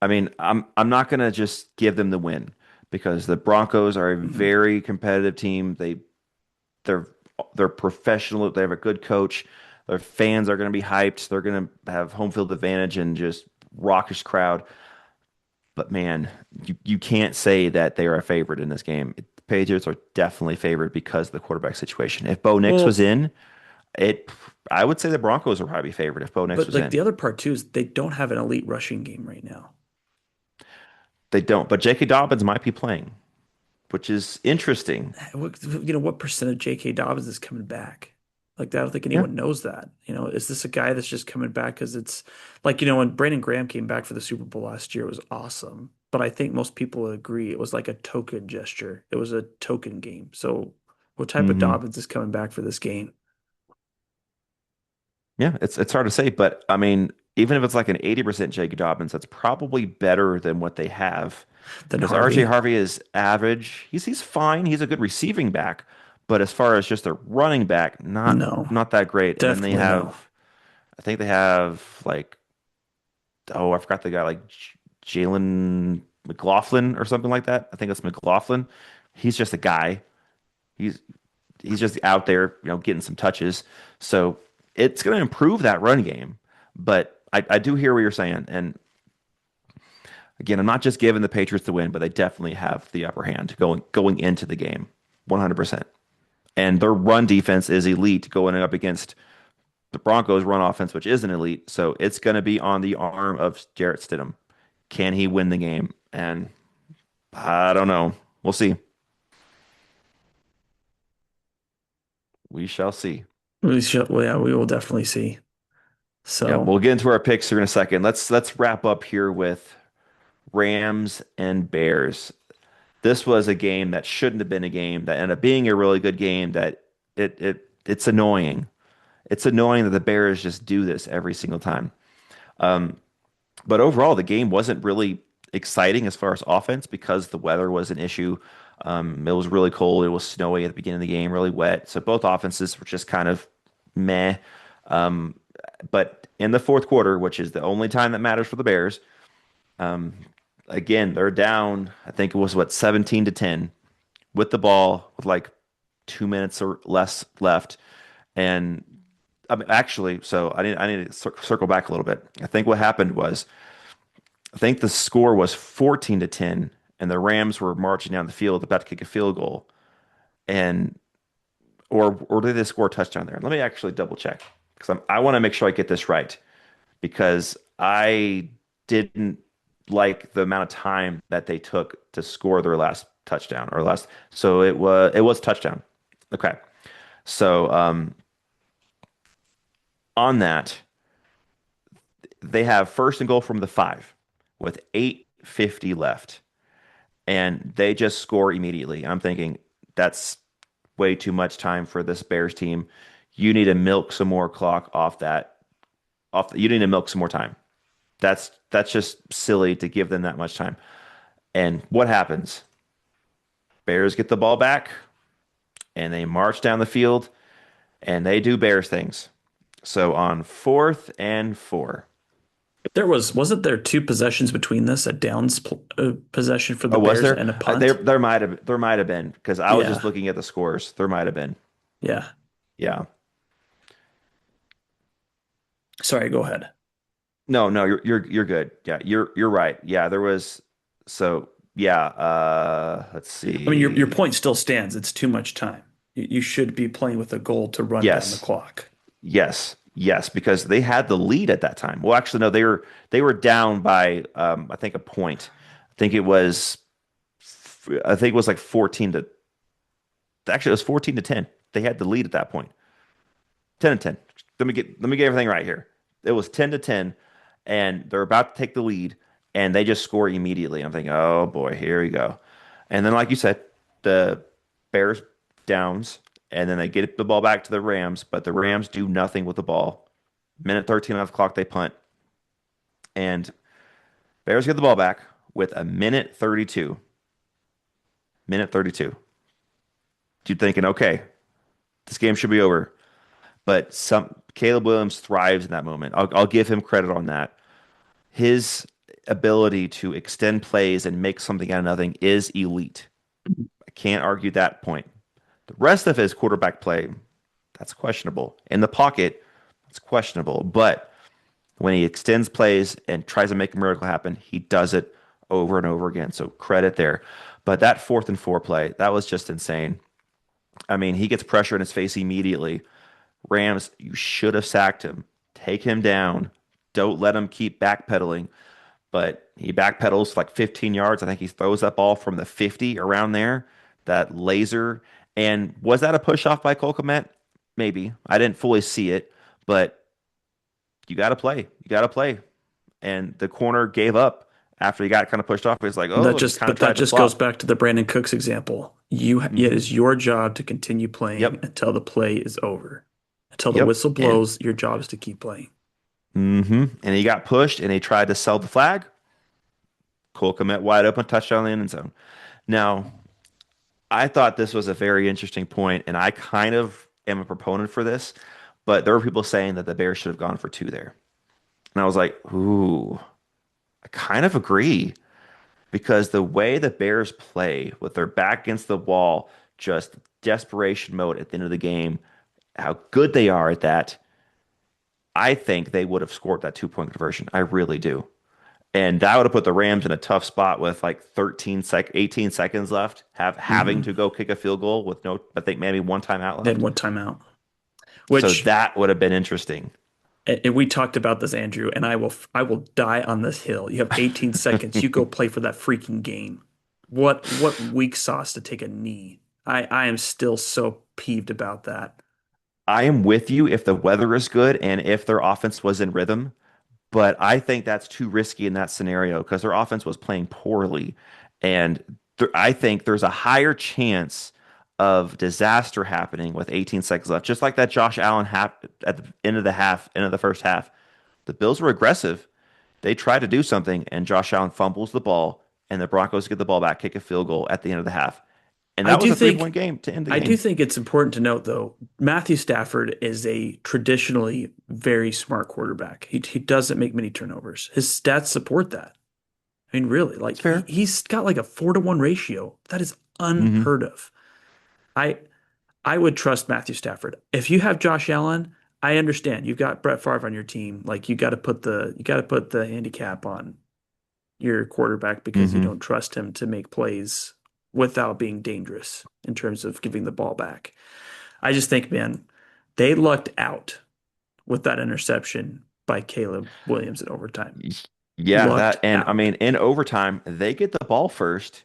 I mean, I'm not gonna just give them the win because the Broncos are a Mhm. very competitive team. They're they're professional. They have a good coach. Their fans are gonna be hyped. They're gonna have home field advantage and just raucous crowd. But man, you can't say that they are a favorite in this game. The Patriots are definitely favored because of the quarterback situation. If Bo Nix was Well, in, it I would say the Broncos are probably favored if Bo Nix but was like in. the other part too is they don't have an elite rushing game right now. They don't, but J.K. Dobbins might be playing, which is interesting. What percent of J.K. Dobbins is coming back? Like, I don't think Yeah. anyone knows that. Is this a guy that's just coming back because it's like, when Brandon Graham came back for the Super Bowl last year, it was awesome. But I think most people agree it was like a token gesture. It was a token game. So, what type of Hmm. Dobbins is coming back for this game? Yeah, it's hard to say, but I mean, even if it's like an 80% J.K. Dobbins, that's probably better than what they have. Then Because R.J. Harvey? Harvey is average. He's fine. He's a good receiving back, but as far as just a running back, No, not that great. And then they definitely no. have, I think they have like, oh, I forgot the guy like Jalen McLaughlin or something like that. I think it's McLaughlin. He's just a guy. He's he's just out there, getting some touches. So it's going to improve that run game. But I do hear what you're saying. And again, I'm not just giving the Patriots the win, but they definitely have the upper hand going into the game, 100%. And their run defense is elite going up against. The Broncos run offense, which isn't elite, so it's going to be on the arm of Jarrett Stidham. Can he win the game? And I don't know. We'll see. We shall see. Well, yeah, we will definitely see. Yep, So we'll get into our picks here in a second. Let's wrap up here with Rams and Bears. This was a game that shouldn't have been a game that ended up being a really good game that it's annoying. It's annoying that the Bears just do this every single time. But overall, the game wasn't really exciting as far as offense because the weather was an issue. It was really cold. It was snowy at the beginning of the game, really wet. So both offenses were just kind of meh. Um, but in the fourth quarter, which is the only time that matters for the Bears, um, again, they're down. I think it was what 17-10 with the ball with like 2 minutes or less left. And I mean, actually, so I need to circle back a little bit. I think what happened was I think the score was 14-10, and the Rams were marching down the field about to kick a field goal, and or did they score a touchdown there? Let me actually double check because I want to make sure I get this right because I didn't like the amount of time that they took to score their last touchdown or last. So it was touchdown. Okay, so on that they have first and goal from the 5 with 8:50 left. And they just score immediately. I'm thinking that's way too much time for this Bears team. You need to milk some more clock off that. You need to milk some more time. That's just silly to give them that much time. And what happens? Bears get the ball back and they march down the field and they do Bears things. So on 4th and 4. wasn't there two possessions between this, a possession for the Oh, was Bears there? and a There punt? there might have been because I was just Yeah, looking at the scores. There might have been. yeah. Yeah. Sorry, go ahead. No, no, you're good. Yeah, you're right. Yeah, there was so yeah, let's I mean, your see. point still stands. It's too much time. You should be playing with a goal to run down the Yes. clock. Yes. Yes, because they had the lead at that time. Well, actually no, they were down by I think a point. I think it was I think it was like 14 to actually it was 14-10. They had the lead at that point. 10-10. Let me get everything right here. It was 10-10, and they're about to take the lead, and they just score immediately. I'm thinking, oh boy, here we go. And then, like you said, the Bears downs, and then they get the ball back to the Rams, but the Rams do nothing with the ball. Minute 13 on the clock, they punt, and Bears get the ball back with a minute 32. Minute 32. You're thinking, okay, this game should be over. But some Caleb Williams thrives in that moment. I'll give him credit on that. His ability to extend plays and make something out of nothing is elite. I can't argue that point. The rest of his quarterback play, that's questionable. In the pocket, it's questionable. But when he extends plays and tries to make a miracle happen, he does it over and over again. So credit there. But that 4th and 4 play, that was just insane. I mean, he gets pressure in his face immediately. Rams, you should have sacked him. Take him down. Don't let him keep backpedaling. But he backpedals like 15 yards. I think he throws that ball from the 50 around there. That laser. And was that a push off by Cole Kmet? Maybe. I didn't fully see it, but you got to play. You got to play. And the corner gave up after he got kind of pushed off. He was like, oh, he kind of But that tried to just goes flop. back to the Brandon Cooks example. It Hmm. is your job to continue playing Yep. until the play is over. Until the Yep. whistle And blows, your job is to keep playing. and he got pushed and he tried to sell the flag. Cole Kmet wide open touchdown in the end zone. Now, I thought this was a very interesting point, and I kind of am a proponent for this, but there were people saying that the Bears should have gone for 2 there. And I was like, ooh, I kind of agree because the way the Bears play with their back against the wall, just desperation mode at the end of the game, how good they are at that, I think they would have scored that 2-point conversion. I really do. And that would have put the Rams in a tough spot with like 18 seconds left, having Hmm. to go kick a field goal with no, I think maybe one timeout They had left. one timeout. So which that would have been interesting. and we talked about this, Andrew, and I will die on this hill. You have 18 seconds. You go play for that freaking game. What weak sauce to take a knee. I am still so peeved about that. I am with you if the weather is good and if their offense was in rhythm, but I think that's too risky in that scenario because their offense was playing poorly. And I think there's a higher chance of disaster happening with 18 seconds left, just like that Josh Allen at the end of the first half. The Bills were aggressive. They tried to do something, and Josh Allen fumbles the ball, and the Broncos get the ball back, kick a field goal at the end of the half. And I that was do a 3-point think game to end the I do game. think it's important to note though, Matthew Stafford is a traditionally very smart quarterback. He doesn't make many turnovers. His stats support that. I mean, really, like It's fair. he's got like a 4-to-1 ratio. That is Hmm. unheard of. I I would trust Matthew Stafford. If you have Josh Allen, I understand. You've got Brett Favre on your team. Like you got to put the handicap on your quarterback because you Hmm. don't trust him to make plays without being dangerous in terms of giving the ball back. I just think, man, they lucked out with that interception by Caleb Williams in overtime. Yeah, Lucked that and I out. mean in overtime they get the ball first,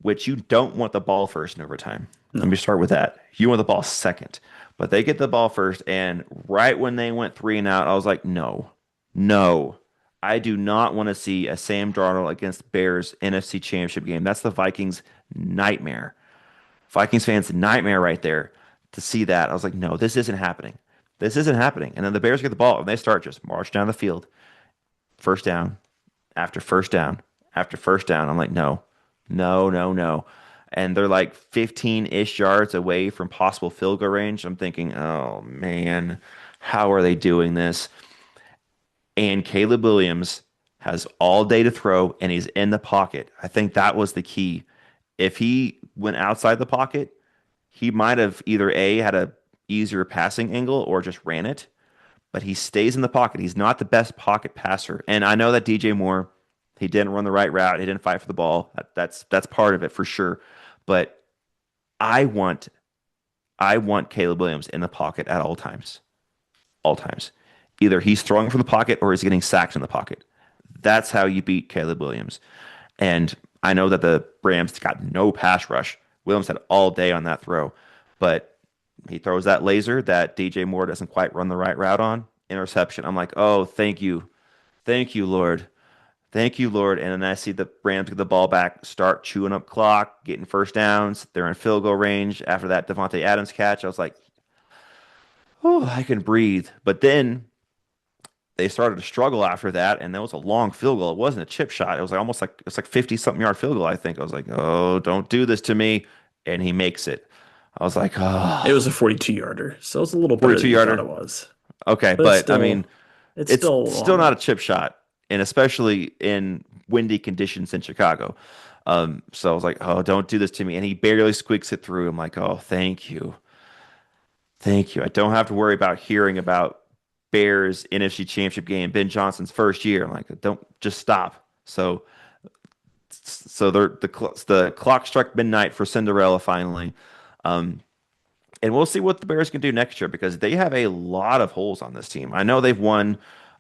which you don't want the ball first in overtime. Let me No. start with that. You want the ball second, but they get the ball first, and right when they went three and out, I was like, no, no, I do not want to see a Sam Darnold against Bears NFC Championship game. That's the Vikings' nightmare. Vikings fans' nightmare right there to see that. I was like, no, this isn't happening. This isn't happening. And then the Bears get the ball and they start just march down the field, first down after first down after first down. I'm like, no, no, no, no. And they're like 15-ish yards away from possible field goal range. I'm thinking, oh man, how are they doing this? And Caleb Williams has all day to throw and he's in the pocket. I think that was the key. If he went outside the pocket, he might have either A, had a easier passing angle or just ran it, but he stays in the pocket. He's not the best pocket passer. And I know that DJ Moore, he didn't run the right route. He didn't fight for the ball. That's part of it for sure. But I want I want Caleb Williams in the pocket at all times. All times. Either he's throwing from the pocket or he's getting sacked in the pocket. That's how you beat Caleb Williams. And I know that the Rams got no pass rush. Williams had all day on that throw, but he throws that laser that DJ Moore doesn't quite run the right route on. Interception. I'm like, oh, thank you. Thank you, Lord. Thank you, Lord. And then I see the Rams get the ball back, start chewing up clock, getting first downs. They're in field goal range after that Devontae Adams catch. I was like, oh, I can breathe. But then they started to struggle after that, and that was a long field goal. It wasn't a chip shot. It was like almost like it's like 50 something yard field goal, I think. I was like, oh, don't do this to me. And he makes it. I was like, It oh, was a 42 yarder, so it's a little better 42 than you thought it yarder. was. Okay, But it's but I still mean, it's it's still still long. not a chip shot, and especially in windy conditions in Chicago. So I was like, oh, don't do this to me. And he barely squeaks it through. I'm like, oh, thank you. Thank you. I don't have to worry about hearing about Bears NFC Championship game, Ben Johnson's first year. I'm like, don't just stop. So the clock struck midnight for Cinderella finally. Um, and we'll see what the Bears can do next year because they have a lot of holes on this team. I know they've won,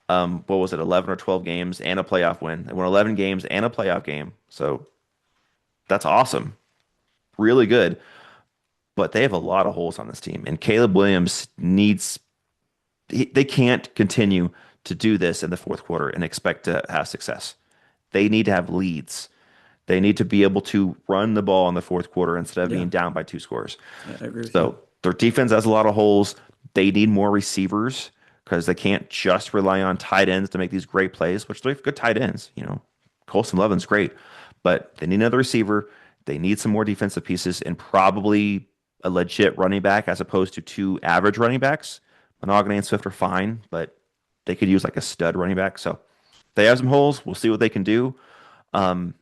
what was it, 11 or 12 games and a playoff win. They won 11 games and a playoff game. So that's awesome. Really good. But they have a lot of holes on this team. And Caleb Williams they can't continue to do this in the fourth quarter and expect to have success. They need to have leads. They need to be able to run the ball in the fourth quarter instead of Yeah, being down by two scores. I agree with you. So their defense has a lot of holes. They need more receivers because they can't just rely on tight ends to make these great plays, which they have good tight ends. Colson Levin's great, but they need another receiver. They need some more defensive pieces and probably a legit running back as opposed to two average running backs. Monogany and Swift are fine, but they could use like a stud running back. So they have some holes. We'll see what they can do. Um,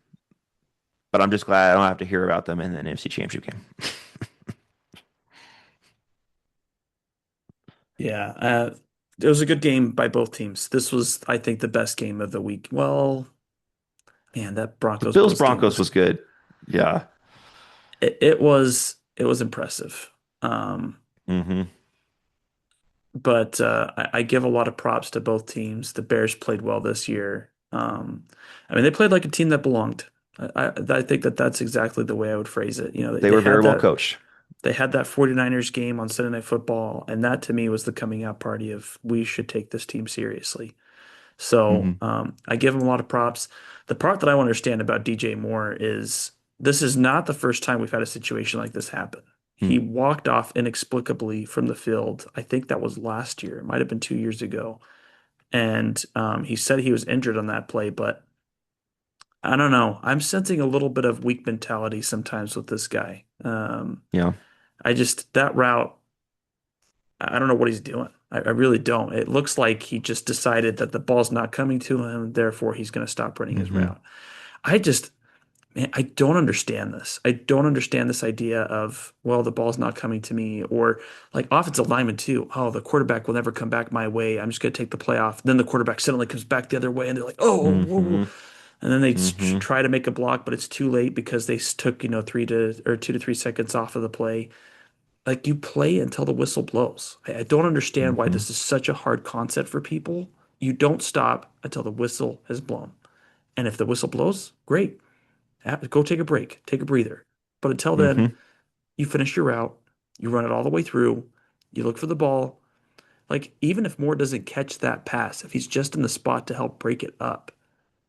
but I'm just glad I don't have to hear about them in the NFC Championship game. Yeah, it was a good game by both teams. This was, I think, the best game of the week. Well, man, that The Broncos Bills Bills game Broncos was was good. Yeah. it was impressive. Um, Hmm. but I give a lot of props to both teams. The Bears played well this year. I mean, they played like a team that belonged. I think that that's exactly the way I would phrase it. You know, They were very well coached. they had that 49ers game on Sunday Night Football, and that to me was the coming out party of we should take this team seriously. So Hmm. I give him a lot of props. The part that I want to understand about DJ Moore is this is not the first time we've had a situation like this happen. He walked off inexplicably from the field. I think that was last year. It might have been 2 years ago. And he said he was injured on that play, but I don't know. I'm sensing a little bit of weak mentality sometimes with this guy. Yeah. That route, I don't know what he's doing. I really don't. It looks like he just decided that the ball's not coming to him, therefore he's going to stop running his Hmm. route. I just, Man, I don't understand this. I don't understand this idea of, well, the ball's not coming to me, or like offensive linemen too. Oh, the quarterback will never come back my way. I'm just going to take the play off. Then the quarterback suddenly comes back the other way, and they're like, oh, whoa, whoa. Hmm. And then they Hmm. try to make a block, but it's too late because they took, 2 to 3 seconds off of the play. Like you play until the whistle blows. I don't understand why Hmm. this is such a hard concept for people. You don't stop until the whistle has blown. And if the whistle blows, great. Go take a break, take a breather. But until then, Hmm. you finish your route, you run it all the way through, you look for the ball. Like, even if Moore doesn't catch that pass, if he's just in the spot to help break it up,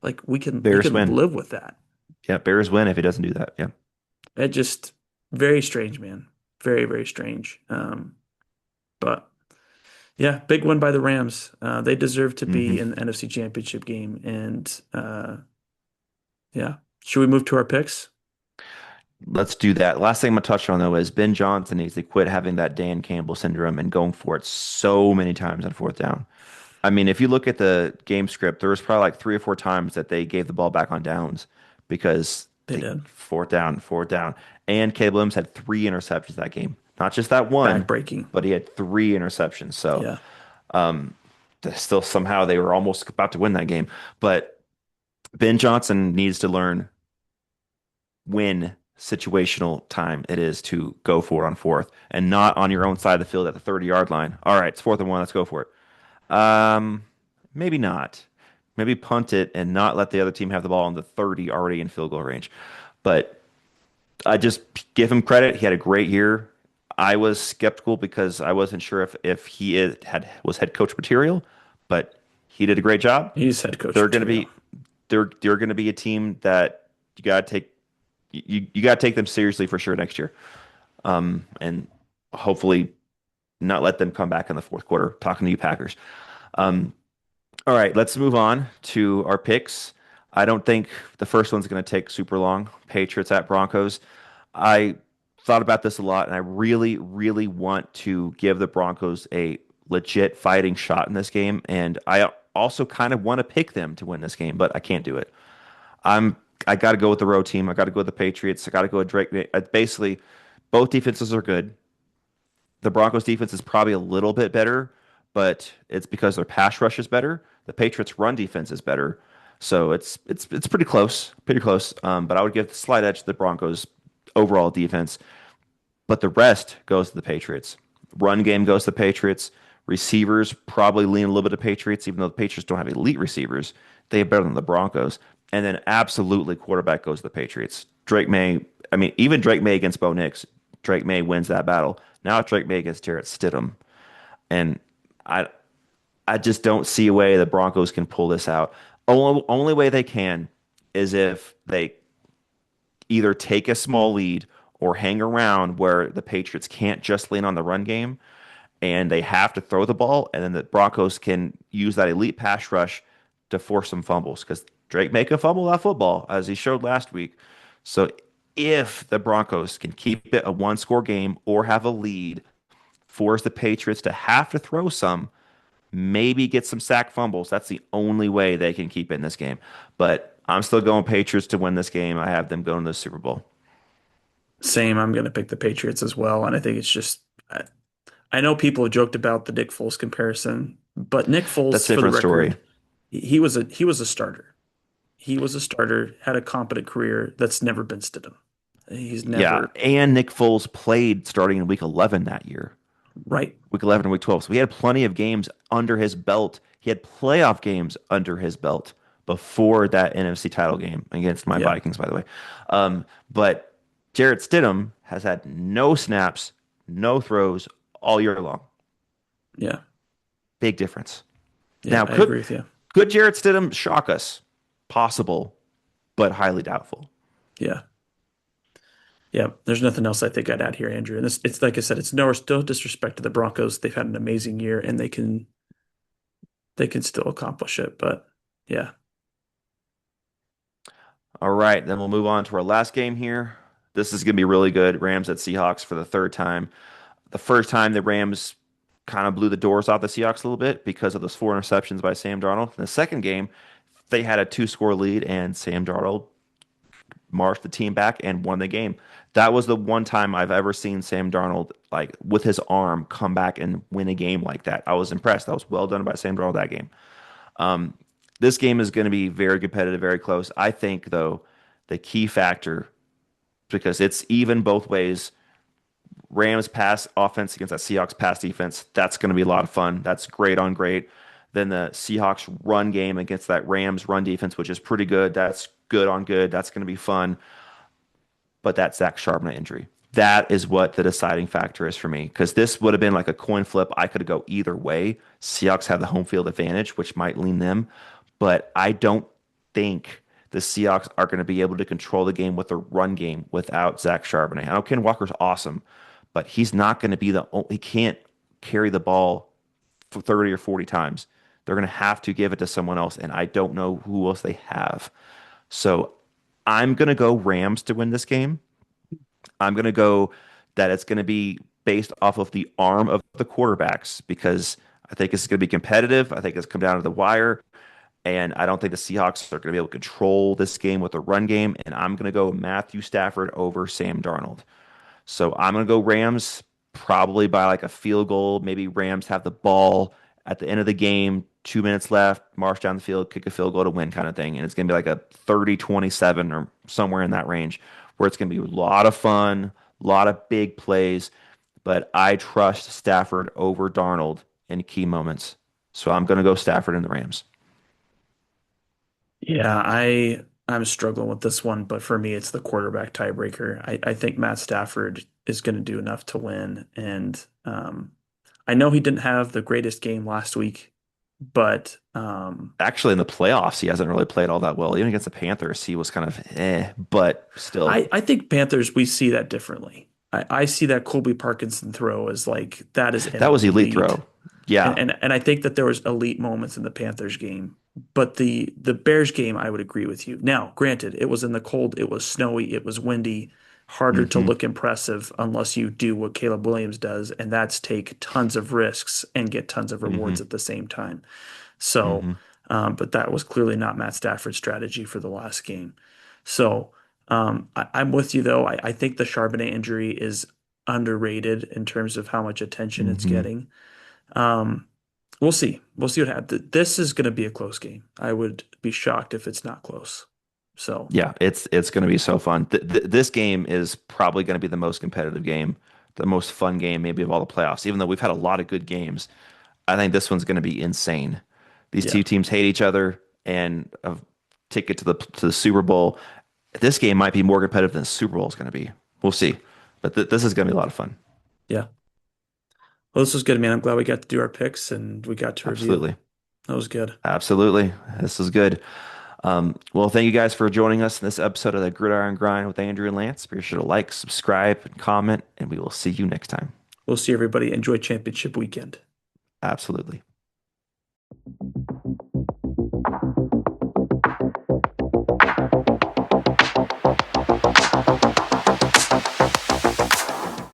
like we Bears can win. live with that. Yeah, Bears win if he doesn't do that. Yeah. It just very strange, man. Very, very strange. But yeah, big win by the Rams. They deserve to be Hmm. in the NFC Championship game. And yeah. Should we move to our picks? Let's do that. Last thing I'm gonna touch on though is Ben Johnson needs to quit having that Dan Campbell syndrome and going for it so many times on fourth down. I mean, if you look at the game script, there was probably like 3 or 4 times that they gave the ball back on downs because They they did. fourth down, fourth down. And Caleb Williams had 3 interceptions that game. Not just that one, Backbreaking. but he had 3 interceptions. So Yeah. still somehow they were almost about to win that game. But Ben Johnson needs to learn when situational time it is to go for it on fourth and not on your own side of the field at the 30-yard line. All right, it's 4th and 1. Let's go for it. Maybe not. Maybe punt it and not let the other team have the ball on the 30 already in field goal range. But I just give him credit. He had a great year. I was skeptical because I wasn't sure if he had was head coach material, but he did a great job. He's head coach They're going to material. be they're going to be a team that you got to take you got to take them seriously for sure next year. And hopefully not let them come back in the fourth quarter. Talking to you, Packers. Um, all right, let's move on to our picks. I don't think the first one's going to take super long. Patriots at Broncos. I thought about this a lot, and I really, really want to give the Broncos a legit fighting shot in this game. And I also kind of want to pick them to win this game, but I can't do it. I'm I got to go with the road team. I got to go with the Patriots. I got to go with Drake. Basically, both defenses are good. The Broncos defense is probably a little bit better, but it's because their pass rush is better. The Patriots run defense is better. So it's pretty close, pretty close. But I would give the slight edge to the Broncos overall defense. But the rest goes to the Patriots. Run game goes to the Patriots. Receivers probably lean a little bit to Patriots, even though the Patriots don't have elite receivers. They have better than the Broncos. And then absolutely quarterback goes to the Patriots. Drake May, I mean, even Drake May against Bo Nix, Drake May wins that battle. Now Drake May against Jarrett Stidham. And I I just don't see a way the Broncos can pull this out. Only way they can is if they either take a small lead or hang around where the Patriots can't just lean on the run game and they have to throw the ball, and then the Broncos can use that elite pass rush to force some fumbles because Drake may can fumble that football as he showed last week. So if the Broncos can keep it a one-score game or have a lead, force the Patriots to have to throw some, maybe get some sack fumbles. That's the only way they can keep it in this game. But I'm still going Patriots to win this game. I have them going to the Super Bowl. Same. I'm going to pick the Patriots as well. And I think it's just, I know people have joked about the Nick Foles comparison, but Nick That's Foles, a for the different story. record, he was a starter. He was a starter, had a competent career that's never been Stidham. He's Yeah, never, and Nick Foles played starting in week 11 that year. Right. week 11 and week 12. So he had plenty of games under his belt. He had playoff games under his belt before that NFC title game against my Yeah. Vikings, by the way. But Jarrett Stidham has had no snaps, no throws all year long. Yeah. Big difference. Yeah. Now, I agree with you. could Jarrett Stidham shock us? Possible, but highly doubtful. Yeah. Yeah. There's nothing else I think I'd add here, Andrew. And it's like I said, it's no still disrespect to the Broncos. They've had an amazing year and they can still accomplish it. But yeah. All right, then we'll move on to our last game here. This is going to be really good. Rams at Seahawks for the third time. The first time the Rams kind of blew the doors off the Seahawks a little bit because of those four interceptions by Sam Darnold. In the second game, they had a two-score lead, and Sam Darnold marched the team back and won the game. That was the one time I've ever seen Sam Darnold, like with his arm, come back and win a game like that. I was impressed. That was well done by Sam Darnold that game. Um, this game is going to be very competitive, very close. I think, though, the key factor, because it's even both ways, Rams pass offense against that Seahawks pass defense, that's going to be a lot of fun. That's great on great. Then the Seahawks run game against that Rams run defense, which is pretty good. That's good on good. That's going to be fun. But that Zach Charbonnet injury, that is what the deciding factor is for me. Because this would have been like a coin flip. I could go either way. Seahawks have the home field advantage, which might lean them. But I don't think the Seahawks are going to be able to control the game with the run game without Zach Charbonnet. I know Ken Walker's awesome, but he's not going to be he can't carry the ball for 30 or 40 times. They're going to have to give it to someone else, and I don't know who else they have. So I'm going to go Rams to win this game. I'm going to go that it's going to be based off of the arm of the quarterbacks because I think it's going to be competitive. I think it's come down to the wire. And I don't think the Seahawks are going to be able to control this game with a run game. And I'm going to go Matthew Stafford over Sam Darnold. So I'm going to go Rams probably by like a field goal. Maybe Rams have the ball at the end of the game, 2 minutes left, march down the field, kick a field goal to win kind of thing. And it's going to be like a 30-27 or somewhere in that range where it's going to be a lot of fun, a lot of big plays. But I trust Stafford over Darnold in key moments. So I'm going to go Stafford and the Rams. Yeah, I'm struggling with this one, but for me, it's the quarterback tiebreaker. I think Matt Stafford is going to do enough to win, and I know he didn't have the greatest game last week, but Actually, in the playoffs, he hasn't really played all that well. Even against the Panthers, he was kind of but still, I think Panthers we see that differently. I see that Colby Parkinson throw as like that is an that was elite elite, throw. Yeah. and I think that there was elite moments in the Panthers game, but the Bears game I would agree with you. Now, granted, it was in the cold, it was snowy, it was windy, harder to Hmm. look impressive unless you do what Caleb Williams does, and that's take tons of risks and get tons of rewards Hmm. at the same time. So, Hmm. but that was clearly not Matt Stafford's strategy for the last game. So, I'm with you though. I think the Charbonnet injury is underrated in terms of how much attention it's Hmm. getting. Um, we'll see. We'll see what happens. This is going to be a close game. I would be shocked if it's not close. So, Yeah, it's going to be so fun. This game is probably going to be the most competitive game, the most fun game maybe of all the playoffs. Even though we've had a lot of good games, I think this one's going to be insane. These yeah, two teams hate each other and a ticket to the Super Bowl. This game might be more competitive than the Super Bowl is going to be. We'll see. But this is going to be a lot of fun. yeah. Well, this was good, man. I'm glad we got to do our picks and we got to review. Absolutely. That was good. Absolutely. This is good. Well, thank you guys for joining us in this episode of the Gridiron Grind with Andrew and Lance. Be sure to like, subscribe, and comment, and we will see you next time. We'll see everybody. Enjoy championship weekend. Absolutely.